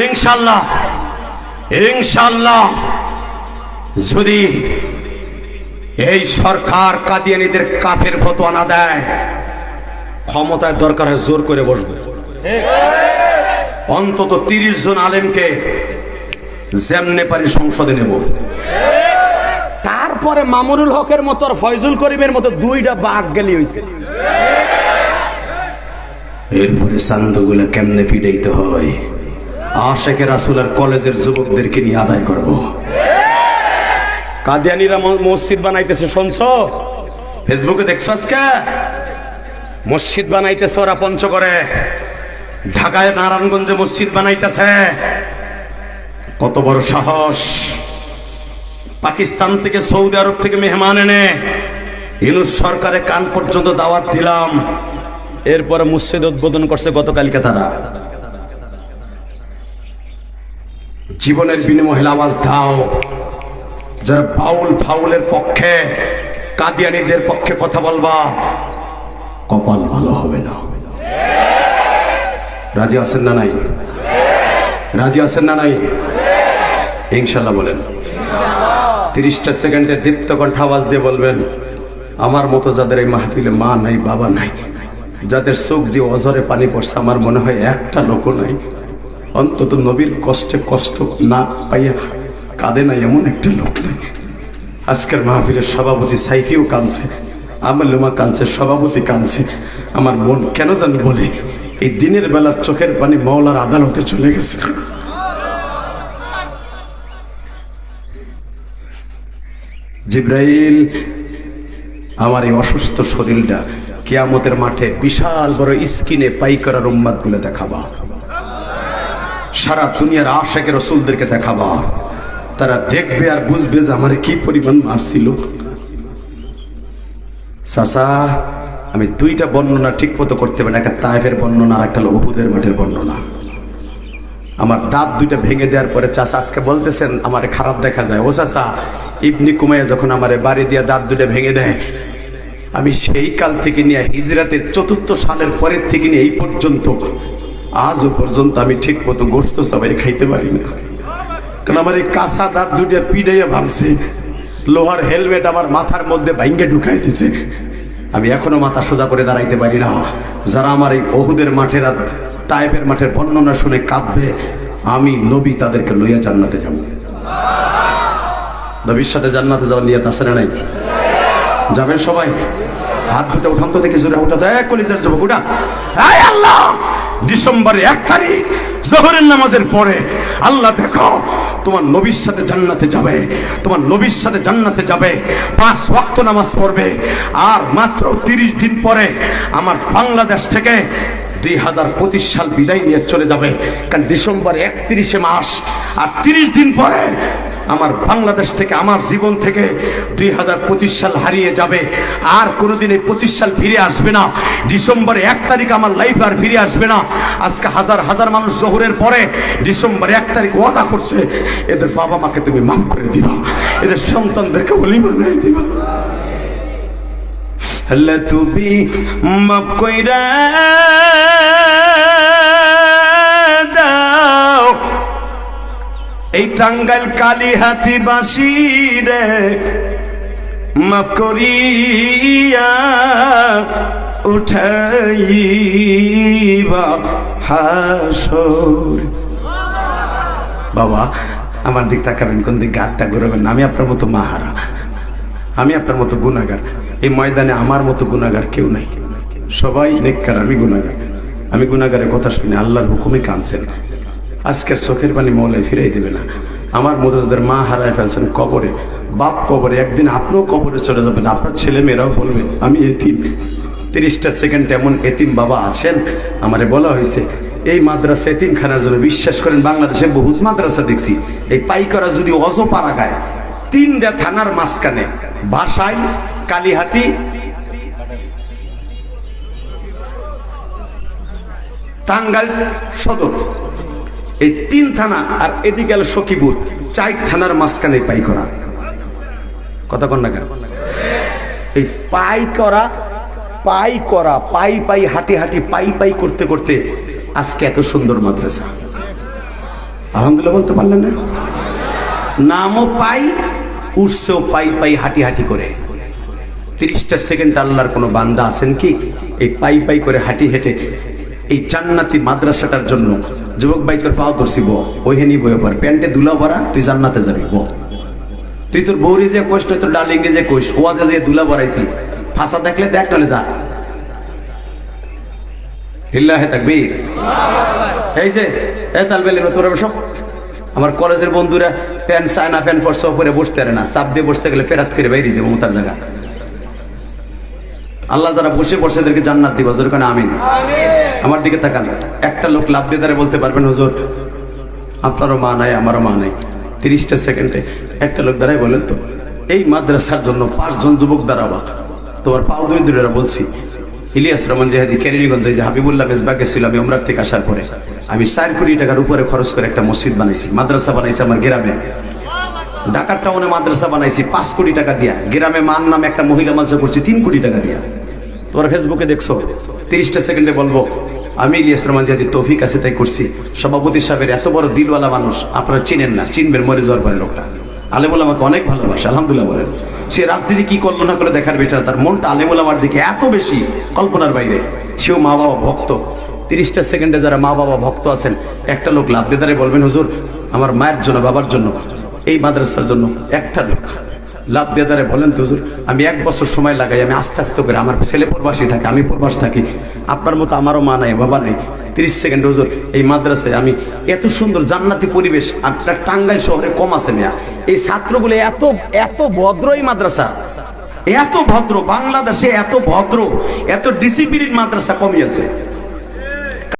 S1: ইনশাআল্লাহ ইনশাআল্লাহ যদি এই সরকার কাদিয়ানীদের কাফের ফতোয়া না দেয়, ক্ষমতায় দরকার হয় জোর করে বসবে। অন্তত 30 জন আলেমকে যেমনে পারি সংসদে নেব। তারপরে মামুনুল হকের মতো আর ফয়জুল করিমের মতো 2টা বাঘ গেলি হইছে। এরপরে চান্দগুলো কেমনে পিটাইতে হয় আশিকে রাসূল আর কলেজের যুবকদেরকে নিয়ে আদায় করব। কাদিয়ানীরা মসজিদ বানাইতেছে, শুনছো? ফেসবুকে দেখছো আজকে? মসজিদ বানাইতেছে ওরা পঞ্চগড়ে, ঢাকায় নারায়ণগঞ্জে মসজিদ বানাইতেছে। কত বড় সাহস! পাকিস্তান থেকে, সৌদি আরব থেকে মেহমান এনে ইউনূস সরকারের কান পর্যন্ত দাওয়াত দিলাম, এরপরে মসজিদ উদ্বোধন করছে গতকালকে তারা। জীবনের বিনিময়ে আওয়াজ দাও, যারা বাউল ফাউলের পক্ষে, কাদিয়ানীদের পক্ষে কথা বলবা, কপাল ভালো হবে না। রাজি আছেন না নাই? রাজি আছেন না নাই? ইনশাল্লাহ বলেন। 30টা সেকেন্ডে দীপ্ত কণ্ঠ আওয়াজ দিয়ে বলবেন, আমার মতো যাদের এই মাহফিলে মা নাই, বাবা নাই, যাদের চোখ দিয়ে অঝরে পানি পড়ছে, আমার মনে হয় একটা লোকও নাই, অন্তত নবীর কষ্টে কষ্ট না পাইয়া কাঁদে নাই এমন একটা লোক নাই। আজকের মাহফিলের সভাপতি সাইফিও কাঁদছে, আমলুমা কাঁদছে, সভাপতি কাঁদছে। আমার মন কেন জানি বলে এই দিনের বেলার চোখের পানি মাওলার আদালতে চলে গেছে। জিব্রাইল, আমার এই অসুস্থ শরীরটা কিয়ামতের মাঠে বিশাল বড় স্ক্রিনে পাই করার উম্মাদ গুলো দেখাবা, সারা দুনিয়ার আশিক রাসূলদেরকে দেখাবা, তারা দেখবে আর বুঝবে যে আমারে কি পরিমাণ মারছিল। চাচা, আমি দুইটা বর্ণনা ঠিক মতো করতে পারি, একটা তায়েফের বর্ণনা আর একটা উহুদের মাঠের বর্ণনা। আমার দাঁত দুইটা ভেঙে দেওয়ার পরে চাচা আজকে বলতেছেন আমারে খারাপ দেখা যায়। ও চাচা, ইবনি কুমাইয়া যখন আমারে বাড়ি দিয়া দাঁত দুইটা ভেঙে দেয়, আমি সেই কাল থেকে নিয়ে হিজরাতের 4র্থ সালের পরের থেকে নিয়ে এই পর্যন্ত আজও পর্যন্ত আমি ঠিক মতো গোশত সবাই খাইতে পারি না, কারণ আমার এই কাঁচা দাঁত দুইটা পিড়াইয়া ভাঙছে, লোহার হেলমেট আমার মাথার মধ্যে ভাঙ্গে ঢুকাই দিছে, আমি এখনো মাথা সোজা করে দাঁড়াইতে পারি না। যারা আমার এই উহুদের মাঠের আর তায়েফের মাঠের বর্ণনা শুনে কাঁদবে, আমি নবী তাদেরকে লইয়া জান্নাতে যাব। নবীর সাথে জান্নাতে যাওয়ার নিয়ত আছে না নাই? যাবেন সবাই? হাত দুটো উঠান তো দেখি, জোরে উঠা দেয় কলিজার যুবক, উঠা। এই আল্লাহ, ডিসেম্বরের 1 তারিখ জোহরের নামাজের পরে আল্লাহ দেখো তোমার নবীর সাথে জান্নাতে যাবে, তোমার নবীর সাথে জান্নাতে যাবে, 5 ওয়াক্ত নামাজ পড়বে, আর মাত্র 30 দিন পরে আমার বাংলাদেশ থেকে 2025 সাল বিদায় নিয়ে চলে যাবে। কারণ ডিসেম্বর 31 মাস, আর 30 দিন পরে আমার বাংলাদেশ থেকে, আমার জীবন থেকে 2025 সাল হারিয়ে যাবে, আর কোনোদিন এই 25 সাল ফিরে আসবে না। ডিসেম্বর 1 তারিখ আমার লাইফ আর ফিরে আসবে না। আজকে হাজার হাজার মানুষ জোহরের পরে ডিসেম্বর 1 তারিখ ওয়াদা করছে, এদের বাবা মাকে তুমি মাফ করে দিবা, এদের সন্তানদেরকে ওলিমা বানাই দিবা। আল্লাহ তুমি মাফ কইরা দাও এই টাঙ্গাইল কালীহাতি বাসীরে, মাফ করিয়া উঠাইবা হাসর। বাবা, আমার দিক তাকাবেন, কোন দিক গাঁটটা ঘুরাবেন না। আমি আপনার মতো মাহারা, আমি আপনার মতো গুনাহগার। এই ময়দানে আমার মতো গুনাহগার কেউ নাই, সবাই নেককার, আমি গুনাহগার। আমি গুনাহগারের কথা শুনে আল্লাহর হুকুমে কাঁদছেন। আজকের চোখের পানি মৌলাই ফিরাই দেবে না। আমার মতো যাদের মা হারায় ফেলছেন কবরে, বাপ কবরে, একদিন আপনিও কবরে চলে যাবেন, আপনার ছেলে মেয়েরাও বলবে আমি এতিম। 30টা সেকেন্ড এমন এতিম বাবা আছেন, আমারে বলা হয়েছে এই মাদ্রাসা এতিমখানার জন্য। বিশ্বাস করেন, বাংলাদেশে বহুত মাদ্রাসা দেখছি, এই পাইকরা যদি অজপাড়া গায়, 3টা থানার মাঝখানে, ভাষায়, কালীহাতি, টাঙ্গাইল সদর, এই 3 থানা, আর এদিকে সখীপুর, 4 থানার মাঝখানে পাই করা। কথা কন না কেন? এই পাই করা, পাই করা, পাই পাই, হাঁটি হাঁটি, পাই পাই করতে করতে আজকে এত সুন্দর মাদ্রাসা। আলহামদুলিল্লাহ বলতে পারলেন না? নামও পাই, উঠছেও পাই পাই, হাঁটি হাঁটি করে। 30টা সেকেন্ড আল্লাহর কোনো বান্দা আছেন কি এই পাই পাই করে হাঁটি হেঁটে এই জান্নাতি মাদ্রাসাটার জন্য? যুবক ভাই, তোর পাও ধরছি, ব ওইখানি বয়ে পর, প্যান্টে দুলা ভরা, তুই জান্নাতে যাবি। ব তুই তোর বৌরি যে কোষ, তোর ডালিঙ্গে যে কোষ, ওয়াজে যে দুলা ভরাইছি, ফাঁসা দেখলে দেখ, নলে যা। লিল্লাহে তাকবীর। এই যে তালবেলে তোরা সব আমার কলেজের বন্ধুরা প্যান্ট, চায়না প্যান্ট পরছে, পরে বসতে পারে না, চাপ দিয়ে বসতে গেলে ফেরাত করে বাইরে যাবো মোতার জায়গা। আল্লাহ যারা বসে পড়ছে এদেরকে জান্নাত দিব, যেরকম আমিন। আমার দিকে তাকান, একটা লোক লাভ দিয়ে দাঁড়িয়ে বলতে পারবেন, হুজুর আপনারও মা নাই, আমারও মা নাই। 30টা সেকেন্ডে একটা লোক দাঁড়ায় বলেন তো, এই মাদ্রাসার জন্য 5 জন যুবক দাঁড়াবা, তোমার পাও দুই দূরে বলছি। ইলিয়াস রহমান জেহাদি কেরানীগঞ্জে যে হাবিবুল্লাহ মেজবাকে ছিল, আমি ওমরাহ থেকে আসার পরে আমি 4 কোটি টাকার উপরে খরচ করে একটা মসজিদ বানাইছি, মাদ্রাসা বানাইছি আমার গ্রামে। ঢাকার টাউনে মাদ্রাসা বানাইছি 5 কোটি টাকা দিয়া। গ্রামে মান নামে একটা মহিলা মাদ্রাসা করছি 3 কোটি টাকা দিয়া। তোমার ফেসবুকে দেখছো। 30টা সেকেন্ডে বলবো, আমি ইলিয়াস রহমান জাতি তৌফিক আছে তাই করছি। সভাপতি সাহেবের এত বড় দিলওয়ালা মানুষ, আপনারা চিনেন না, চিনবেন মরে যাওয়ার পরে লোকটা। আলেমুল আমাকে অনেক ভালোবাসে, আলহামদুলিল্লাহ বলেন। সে রাজনীতি কি করলো না করে দেখার বিষয় না, তার মনটা আলেমুল আমার দিকে এত বেশি কল্পনার বাইরে। সেও মা বাবা ভক্ত। 30টা সেকেন্ডে যারা মা বাবা ভক্ত আছেন, একটা লোক লাভ দিয়ে দাঁড়িয়ে বলবেন, হুজুর আমার মায়ের জন্য, বাবার জন্য, এই মাদ্রাসার জন্য একটা লোক লাভ দিয়ে দাঁড়িয়ে বলেন তো হুজুর আমি 1 বছর সময় লাগাই, আমি আস্তে আস্তে করে, আমার ছেলে প্রবাসী থাকে, আমি প্রবাস থাকি, আপনার মতো আমারও মা নাই বাবা নেই, 30 সেকেন্ড হুজুর এই মাদ্রাসায় আমি এত সুন্দর জান্নাতি পরিবেশ আপনার টাঙ্গাইল শহরে কম আছে মিয়া। এই ছাত্রগুলো এত এত ভদ্র, এই মাদ্রাসা এত ভদ্র, বাংলাদেশে এত ভদ্র, এত ডিসিপ্লিন মাদ্রাসা কমই আছে।